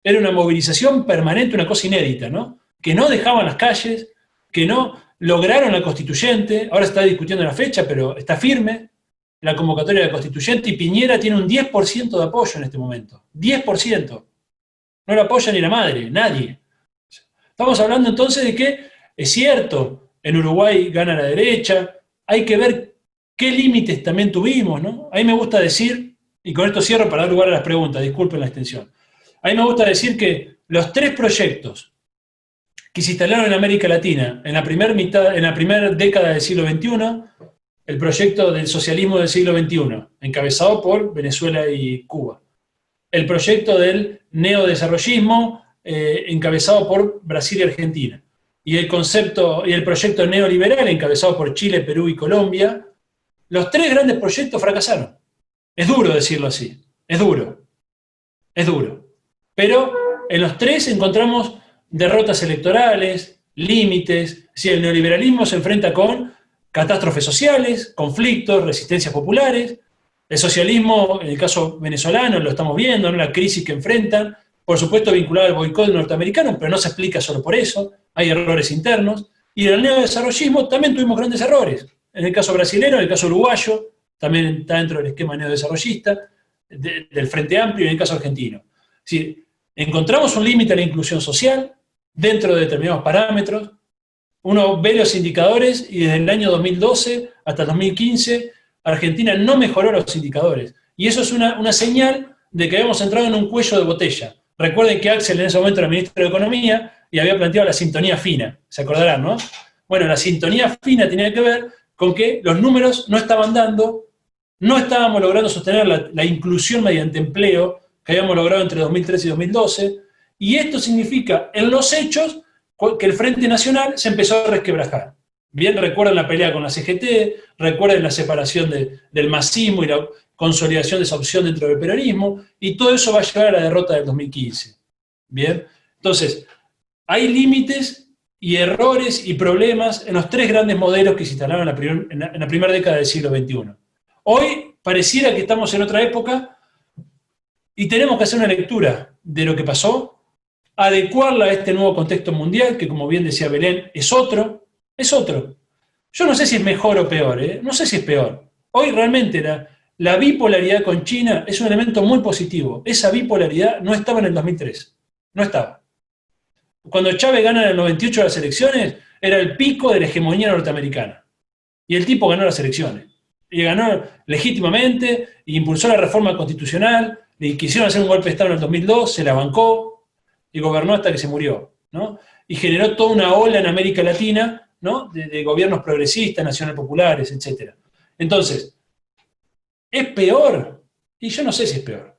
Era una movilización permanente, una cosa inédita, ¿no? Que no dejaban las calles, que no lograron la constituyente, ahora se está discutiendo la fecha, pero está firme la convocatoria de la constituyente y Piñera tiene un 10% de apoyo en este momento. 10%. No lo apoya ni la madre, nadie. Estamos hablando entonces de que, es cierto, en Uruguay gana la derecha, hay que ver qué límites también tuvimos, ¿no? A mí me gusta decir, y con esto cierro para dar lugar a las preguntas, disculpen la extensión. A mí me gusta decir que los 3 proyectos que se instalaron en América Latina en la primera década del siglo XXI, el proyecto del socialismo del siglo XXI, encabezado por Venezuela y Cuba. El proyecto del neodesarrollismo, encabezado por Brasil y Argentina. Y el proyecto neoliberal, encabezado por Chile, Perú y Colombia. Los 3 grandes proyectos fracasaron. Es duro decirlo así. Es duro. Es duro. Pero en los 3 encontramos derrotas electorales, límites. Si el neoliberalismo se enfrenta con catástrofes sociales, conflictos, resistencias populares. El socialismo, en el caso venezolano, lo estamos viendo, ¿no? La crisis que enfrentan, por supuesto vinculada al boicot norteamericano, pero no se explica solo por eso, hay errores internos. Y en el neodesarrollismo también tuvimos grandes errores. En el caso brasilero, en el caso uruguayo, también está dentro del esquema neodesarrollista, del Frente Amplio, y en el caso argentino. Es decir, encontramos un límite a la inclusión social dentro de determinados parámetros. Uno ve los indicadores y desde el año 2012 hasta el 2015, Argentina no mejoró los indicadores. Y eso es una señal de que habíamos entrado en un cuello de botella. Recuerden que Axel en ese momento era ministro de Economía y había planteado la sintonía fina, se acordarán, ¿no? Bueno, la sintonía fina tenía que ver con que los números no estaban dando, no estábamos logrando sostener la inclusión mediante empleo que habíamos logrado entre 2013 y 2012, y esto significa, en los hechos, que el Frente Nacional se empezó a resquebrajar. Bien, recuerden la pelea con la CGT, recuerden la separación del masismo y la consolidación de esa opción dentro del peronismo, y todo eso va a llevar a la derrota del 2015. Bien, entonces, hay límites y errores y problemas en los tres grandes modelos que se instalaron en la primera década del siglo XXI. Hoy pareciera que estamos en otra época y tenemos que hacer una lectura de lo que pasó, adecuarla a este nuevo contexto mundial, que como bien decía Belén, es otro. Yo no sé si es mejor o peor, no sé si es peor. Hoy realmente la bipolaridad con China es un elemento muy positivo. Esa bipolaridad no estaba en el 2003, no estaba. Cuando Chávez gana en el 98 las elecciones, era el pico de la hegemonía norteamericana. Y el tipo ganó las elecciones. Y ganó legítimamente, e impulsó la reforma constitucional, le quisieron hacer un golpe de Estado en el 2002, se la bancó, y gobernó hasta que se murió, ¿no? Y generó toda una ola en América Latina, ¿no? de gobiernos progresistas, nacional populares, etc. Entonces, ¿es peor? Y yo no sé si es peor.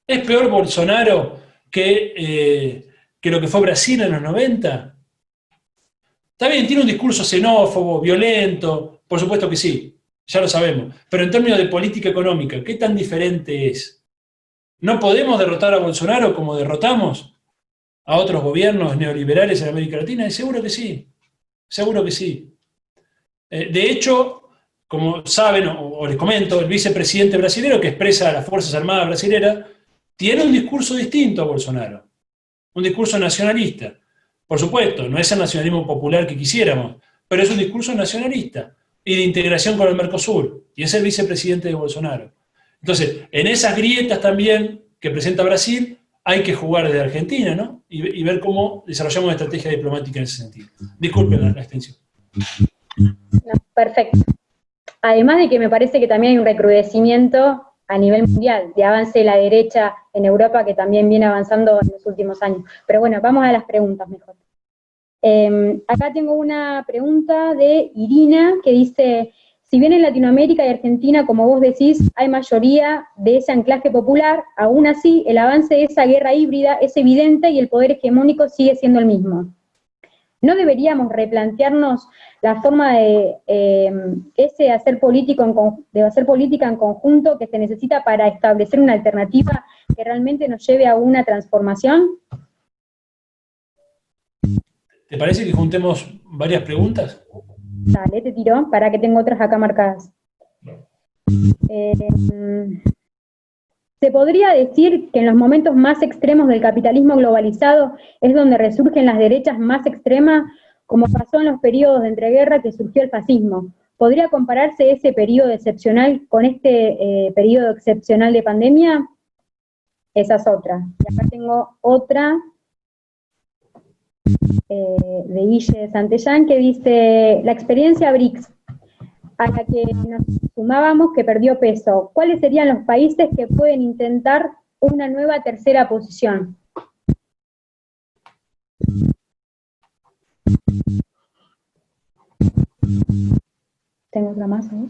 ¿Es peor Bolsonaro que lo que fue Brasil en los 90? Está bien, tiene un discurso xenófobo, violento, por supuesto que sí, ya lo sabemos. Pero en términos de política económica, ¿qué tan diferente es? ¿No podemos derrotar a Bolsonaro como derrotamos a otros gobiernos neoliberales en América Latina? Y seguro que sí, seguro que sí. De hecho, como saben, o les comento, el vicepresidente brasileño que expresa a las Fuerzas Armadas brasileñas tiene un discurso distinto a Bolsonaro, un discurso nacionalista. Por supuesto, no es el nacionalismo popular que quisiéramos, pero es un discurso nacionalista y de integración con el Mercosur, y es el vicepresidente de Bolsonaro. Entonces, en esas grietas también que presenta Brasil, hay que jugar desde Argentina, ¿no? Y ver cómo desarrollamos una estrategia diplomática en ese sentido. Disculpen la extensión. No, perfecto. Además de que me parece que también hay un recrudecimiento a nivel mundial, de avance de la derecha en Europa, que también viene avanzando en los últimos años. Pero bueno, vamos a las preguntas mejor. Acá tengo una pregunta de Irina, que dice, si bien en Latinoamérica y Argentina, como vos decís, hay mayoría de ese anclaje popular, aún así el avance de esa guerra híbrida es evidente y el poder hegemónico sigue siendo el mismo. ¿No deberíamos replantearnos la forma de hacer política en conjunto que se necesita para establecer una alternativa que realmente nos lleve a una transformación? ¿Te parece que juntemos varias preguntas? Dale, te tiro, para que tengo otras acá marcadas. ¿Se podría decir que en los momentos más extremos del capitalismo globalizado es donde resurgen las derechas más extremas, como pasó en los periodos de entreguerra que surgió el fascismo? ¿Podría compararse ese periodo excepcional con este periodo excepcional de pandemia? Esa es otra. Y acá tengo otra de Guille de Santellán que dice, la experiencia BRICS, a la que nos sumábamos que perdió peso, ¿cuáles serían los países que pueden intentar una nueva tercera posición? Tengo otra más, ¿eh?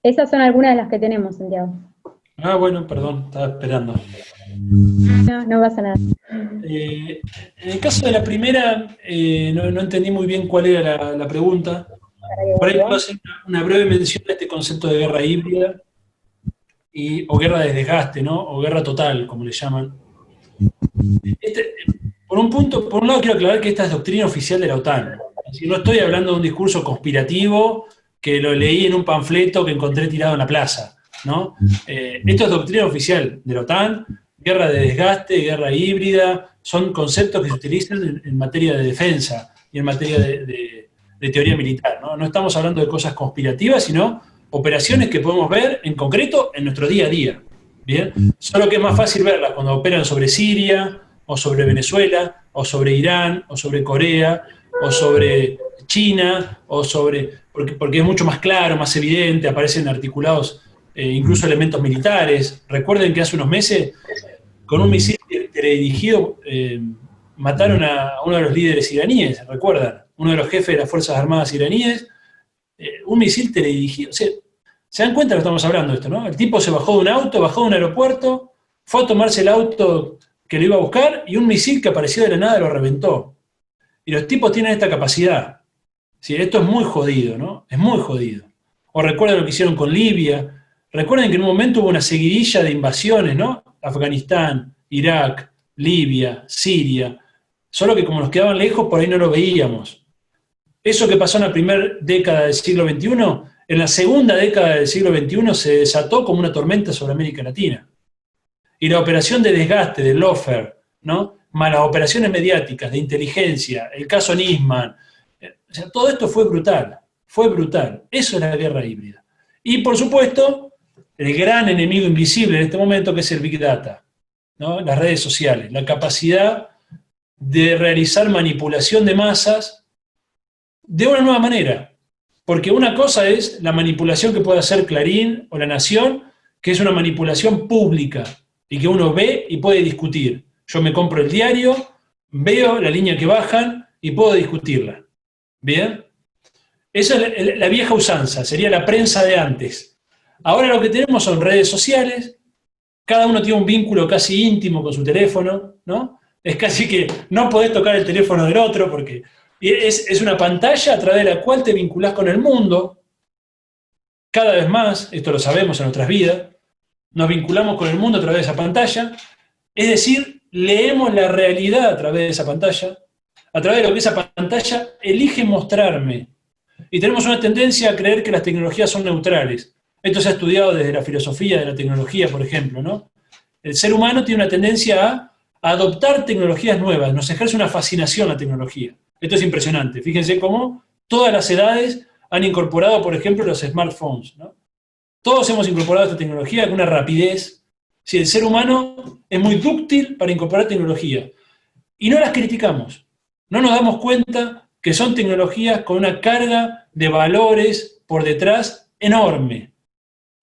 Esas son algunas de las que tenemos, Santiago. Ah, bueno, perdón, estaba esperando. No pasa nada. En el caso de la primera, no entendí muy bien cuál era la pregunta. Por ahí puedo hacer una breve mención de este concepto de guerra híbrida. o guerra de desgaste, ¿no? O guerra total, como le llaman. Por un lado quiero aclarar que esta es doctrina oficial de la OTAN. Es decir, no estoy hablando de un discurso conspirativo que lo leí en un panfleto que encontré tirado en la plaza, ¿no? Esto es doctrina oficial de la OTAN, guerra de desgaste, guerra híbrida, son conceptos que se utilizan en materia de defensa y en materia de teoría militar, ¿no? No estamos hablando de cosas conspirativas, sino operaciones que podemos ver en concreto en nuestro día a día. ¿Bien? Solo que es más fácil verlas cuando operan sobre Siria, o sobre Venezuela, o sobre Irán, o sobre Corea, o sobre China, porque es mucho más claro, más evidente, aparecen articulados incluso elementos militares. Recuerden que hace unos meses, con un misil teledirigido, mataron a uno de los líderes iraníes, ¿recuerdan? Uno de los jefes de las Fuerzas Armadas iraníes, un misil teledirigido. O sea, ¿se dan cuenta de lo que estamos hablando de esto, no? El tipo se bajó de un auto, bajó de un aeropuerto, fue a tomarse el auto que lo iba a buscar y un misil que apareció de la nada lo reventó. Y los tipos tienen esta capacidad. ¿Sí? Esto es muy jodido, ¿no? Es muy jodido. O recuerden lo que hicieron con Libia. Recuerden que en un momento hubo una seguidilla de invasiones, ¿no? Afganistán, Irak, Libia, Siria. Solo que como nos quedaban lejos, por ahí no lo veíamos. Eso que pasó en la primera década del siglo XXI, en la segunda década del siglo XXI se desató como una tormenta sobre América Latina. Y la operación de desgaste, de lawfare, ¿no? Más las operaciones mediáticas, de inteligencia, el caso Nisman, o sea, todo esto fue brutal, fue brutal. Eso es la guerra híbrida. Y por supuesto, el gran enemigo invisible en este momento, que es el Big Data, ¿no? Las redes sociales, la capacidad de realizar manipulación de masas de una nueva manera. Porque una cosa es la manipulación que puede hacer Clarín o La Nación, que es una manipulación pública y que uno ve y puede discutir. Yo me compro el diario, veo la línea que bajan y puedo discutirla. ¿Bien? Esa es la vieja usanza, sería la prensa de antes. Ahora lo que tenemos son redes sociales, cada uno tiene un vínculo casi íntimo con su teléfono, ¿no? Es casi que no podés tocar el teléfono del otro porque es una pantalla a través de la cual te vinculás con el mundo. Cada vez más, esto lo sabemos en nuestras vidas, nos vinculamos con el mundo a través de esa pantalla, es decir, leemos la realidad a través de esa pantalla, a través de lo que esa pantalla elige mostrarme. Y tenemos una tendencia a creer que las tecnologías son neutrales. Esto se ha estudiado desde la filosofía de la tecnología, por ejemplo, ¿no? El ser humano tiene una tendencia a adoptar tecnologías nuevas, nos ejerce una fascinación la tecnología. Esto es impresionante. Fíjense cómo todas las edades han incorporado, por ejemplo, los smartphones, ¿no? Todos hemos incorporado esta tecnología con una rapidez. Si el ser humano es muy dúctil para incorporar tecnología. Y no las criticamos. No nos damos cuenta que son tecnologías con una carga de valores por detrás enorme.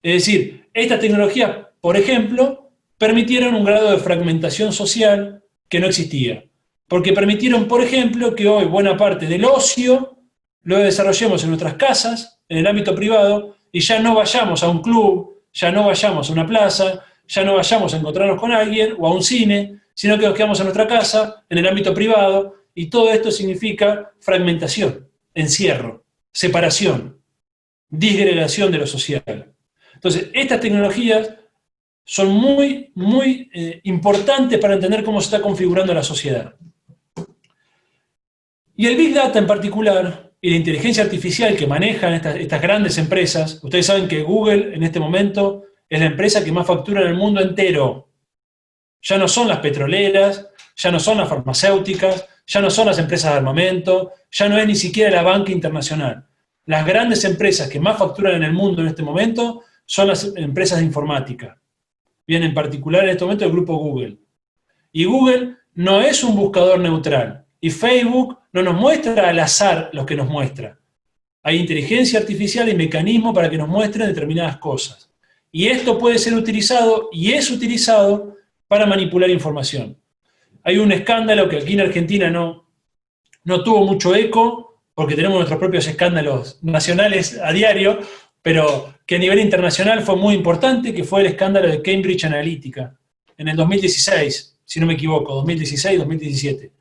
Es decir, estas tecnologías, por ejemplo, permitieron un grado de fragmentación social que no existía. Porque permitieron, por ejemplo, que hoy buena parte del ocio lo desarrollemos en nuestras casas, en el ámbito privado, y ya no vayamos a un club, ya no vayamos a una plaza, ya no vayamos a encontrarnos con alguien o a un cine, sino que nos quedamos en nuestra casa, en el ámbito privado, y todo esto significa fragmentación, encierro, separación, disgregación de lo social. Entonces, estas tecnologías son muy, muy importantes para entender cómo se está configurando la sociedad. Y el Big Data en particular, y la inteligencia artificial que manejan estas grandes empresas, ustedes saben que Google en este momento es la empresa que más factura en el mundo entero. Ya no son las petroleras, ya no son las farmacéuticas, ya no son las empresas de armamento, ya no es ni siquiera la banca internacional. Las grandes empresas que más facturan en el mundo en este momento son las empresas de informática. Bien, en particular en este momento el grupo Google. Y Google no es un buscador neutral. Y Facebook no nos muestra al azar lo que nos muestra. Hay inteligencia artificial y mecanismos para que nos muestren determinadas cosas. Y esto puede ser utilizado, y es utilizado, para manipular información. Hay un escándalo que aquí en Argentina no tuvo mucho eco, porque tenemos nuestros propios escándalos nacionales a diario, pero que a nivel internacional fue muy importante, que fue el escándalo de Cambridge Analytica, en el 2016, si no me equivoco, 2016-2017.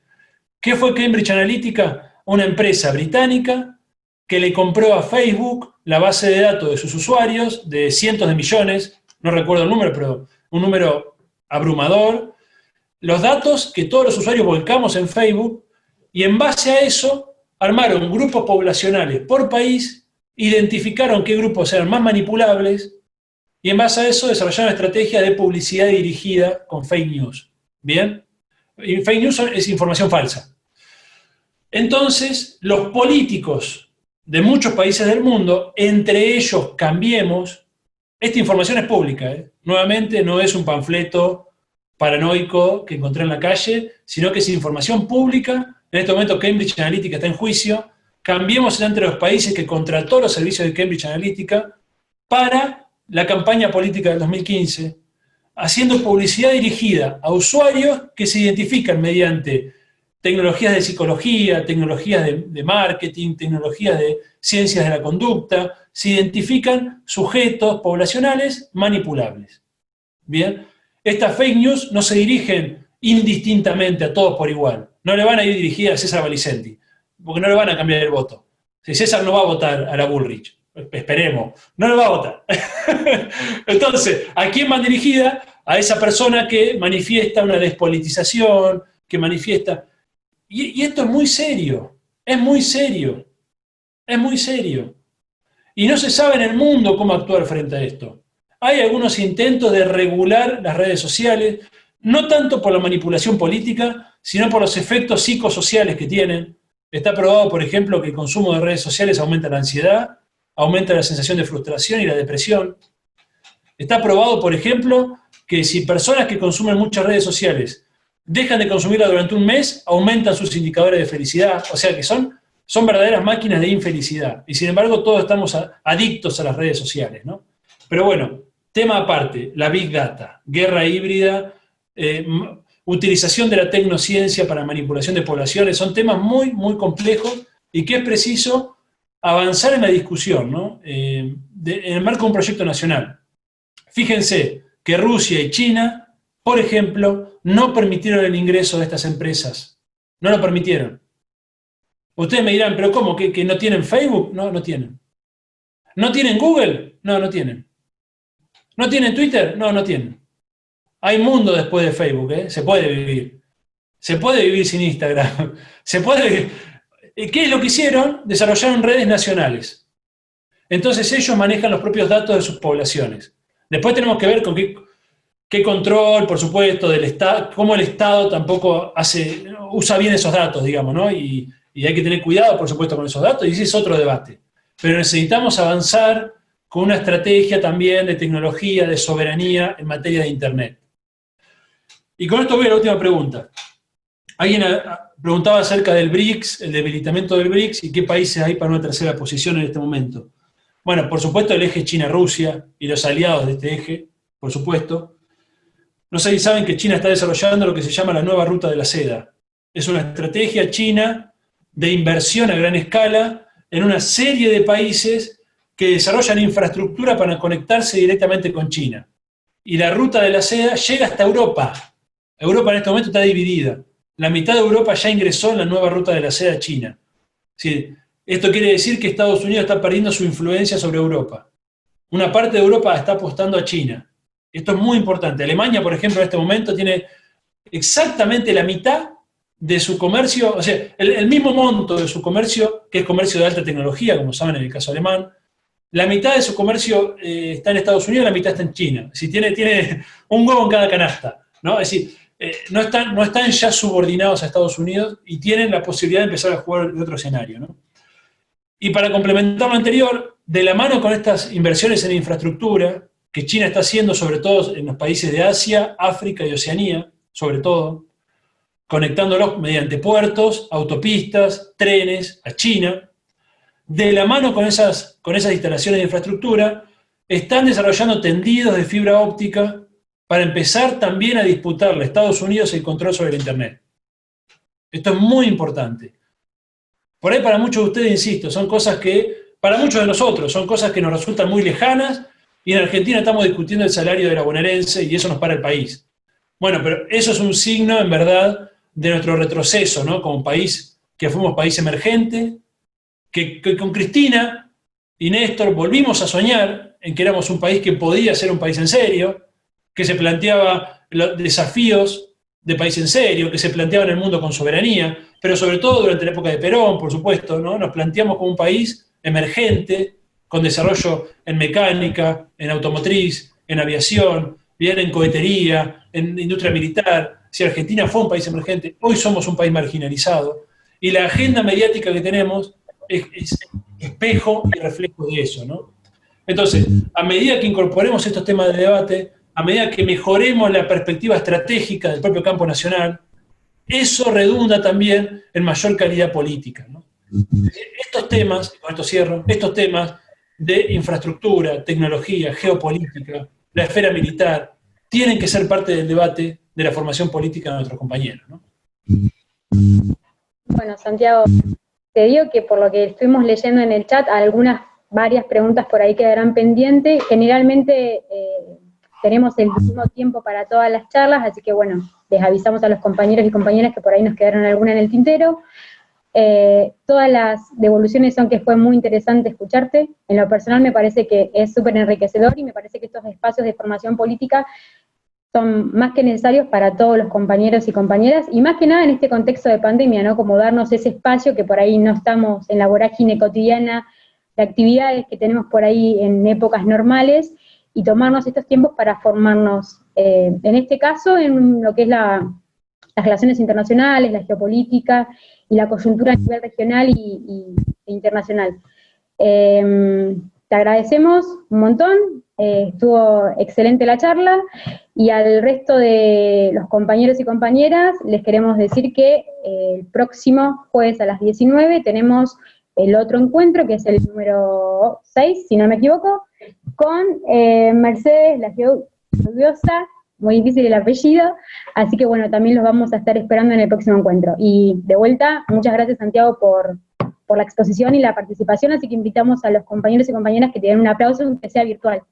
¿Qué fue Cambridge Analytica? Una empresa británica que le compró a Facebook la base de datos de sus usuarios, de cientos de millones no recuerdo el número, pero un número abrumador, los datos que todos los usuarios volcamos en Facebook, y en base a eso armaron grupos poblacionales por país, identificaron qué grupos eran más manipulables, y en base a eso desarrollaron estrategias de publicidad dirigida con fake news. ¿Bien? Y fake news es información falsa. Entonces, los políticos de muchos países del mundo, entre ellos Cambiemos, esta información es pública, ¿eh? Nuevamente no es un panfleto paranoico que encontré en la calle, sino que es información pública. En este momento Cambridge Analytica está en juicio. Cambiemos entre los países que contrató los servicios de Cambridge Analytica para la campaña política del 2015, haciendo publicidad dirigida a usuarios que se identifican mediante tecnologías de psicología, tecnologías de marketing, tecnologías de ciencias de la conducta, se identifican sujetos poblacionales manipulables. Bien, estas fake news no se dirigen indistintamente a todos por igual. No le van a ir dirigidas a César Valicenti, porque no le van a cambiar el voto. Si César no va a votar a la Bullrich, esperemos, no le va a votar. Entonces, ¿a quién van dirigida? A esa persona que manifiesta una despolitización, que manifiesta... Y esto es muy serio, es muy serio, es muy serio. Y no se sabe en el mundo cómo actuar frente a esto. Hay algunos intentos de regular las redes sociales, no tanto por la manipulación política, sino por los efectos psicosociales que tienen. Está probado, por ejemplo, que el consumo de redes sociales aumenta la ansiedad, aumenta la sensación de frustración y la depresión. Está probado, por ejemplo, que si personas que consumen muchas redes sociales dejan de consumirla durante un mes, aumentan sus indicadores de felicidad. O sea que son verdaderas máquinas de infelicidad. Y sin embargo, todos estamos adictos a las redes sociales, ¿no? Pero bueno, tema aparte, la Big Data, guerra híbrida, utilización de la tecnociencia para manipulación de poblaciones, son temas muy, muy complejos y que es preciso avanzar en la discusión, ¿no? En el marco de un proyecto nacional. Fíjense que Rusia y China, por ejemplo, no permitieron el ingreso de estas empresas. No lo permitieron. Ustedes me dirán, ¿pero cómo? ¿Que no tienen Facebook? No, no tienen. ¿No tienen Google? No, no tienen. ¿No tienen Twitter? No, no tienen. Hay mundo después de Facebook, ¿eh? Se puede vivir. Se puede vivir sin Instagram. Se puede... ¿Qué es lo que hicieron? Desarrollaron redes nacionales. Entonces ellos manejan los propios datos de sus poblaciones. Después tenemos que ver con qué control, por supuesto, del Estado, cómo el Estado tampoco usa bien esos datos, digamos, ¿no? Y hay que tener cuidado, por supuesto, con esos datos, y ese es otro debate. Pero necesitamos avanzar con una estrategia también de tecnología, de soberanía en materia de Internet. Y con esto voy a la última pregunta. Alguien preguntaba acerca del BRICS, el debilitamiento del BRICS, y qué países hay para una tercera posición en este momento. Bueno, por supuesto el eje China-Rusia y los aliados de este eje, por supuesto. No sé si saben que China está desarrollando lo que se llama la nueva ruta de la seda. Es una estrategia china de inversión a gran escala en una serie de países que desarrollan infraestructura para conectarse directamente con China. Y la ruta de la seda llega hasta Europa. Europa en este momento está dividida. La mitad de Europa ya ingresó en la nueva ruta de la seda china. ¿Sí? Esto quiere decir que Estados Unidos está perdiendo su influencia sobre Europa. Una parte de Europa está apostando a China. Esto es muy importante. Alemania, por ejemplo, en este momento tiene exactamente la mitad de su comercio, o sea, el mismo monto de su comercio, que es comercio de alta tecnología, como saben en el caso alemán. La mitad de su comercio está en Estados Unidos, la mitad está en China. Es decir, tiene un huevo en cada canasta, ¿no? Es decir, no están ya subordinados a Estados Unidos y tienen la posibilidad de empezar a jugar de otro escenario, ¿no? Y para complementar lo anterior, de la mano con estas inversiones en infraestructura, que China está haciendo sobre todo en los países de Asia, África y Oceanía, sobre todo, conectándolos mediante puertos, autopistas, trenes a China. De la mano con esas instalaciones de infraestructura, están desarrollando tendidos de fibra óptica para empezar también a disputarle a Estados Unidos el control sobre el Internet. Esto es muy importante. Por ahí para muchos de ustedes, insisto, son cosas que, para muchos de nosotros, son cosas que nos resultan muy lejanas, y en Argentina estamos discutiendo el salario de la bonaerense y eso nos para el país. Bueno, pero eso es un signo, en verdad, de nuestro retroceso, ¿no? Como país, que fuimos país emergente, que con Cristina y Néstor volvimos a soñar en que éramos un país que podía ser un país en serio, que se planteaba los desafíos de país en serio, que se planteaba en el mundo con soberanía, pero sobre todo durante la época de Perón, por supuesto, ¿no? Nos planteamos como un país emergente, con desarrollo en mecánica, en automotriz, en aviación, bien en cohetería, en industria militar. Si Argentina fue un país emergente, hoy somos un país marginalizado. Y la agenda mediática que tenemos es espejo y reflejo de eso, ¿no? Entonces, a medida que incorporemos estos temas de debate, a medida que mejoremos la perspectiva estratégica del propio campo nacional, eso redunda también en mayor calidad política, ¿no? Estos temas, y con esto cierro, estos temas de infraestructura, tecnología, geopolítica, la esfera militar, tienen que ser parte del debate de la formación política de nuestros compañeros, ¿no? Bueno, Santiago, te digo que por lo que estuvimos leyendo en el chat, varias preguntas por ahí quedarán pendientes. Generalmente tenemos el mismo tiempo para todas las charlas, así que bueno, les avisamos a los compañeros y compañeras que por ahí nos quedaron alguna en el tintero. Todas las devoluciones son que fue muy interesante escucharte. En lo personal me parece que es súper enriquecedor y me parece que estos espacios de formación política son más que necesarios para todos los compañeros y compañeras, y más que nada en este contexto de pandemia, ¿no? Como darnos ese espacio que por ahí no estamos en la vorágine cotidiana de actividades que tenemos por ahí en épocas normales, y tomarnos estos tiempos para formarnos, en este caso, en lo que es las relaciones internacionales, la geopolítica y la coyuntura a nivel regional e internacional. Te agradecemos un montón, estuvo excelente la charla, y al resto de los compañeros y compañeras les queremos decir que el próximo jueves a las 19 tenemos el otro encuentro, que es el número 6, si no me equivoco, con Mercedes, la geodiosa, muy difícil el apellido, así que bueno, también los vamos a estar esperando en el próximo encuentro. Y de vuelta, muchas gracias, Santiago, por la exposición y la participación, así que invitamos a los compañeros y compañeras que te den un aplauso, aunque sea virtual.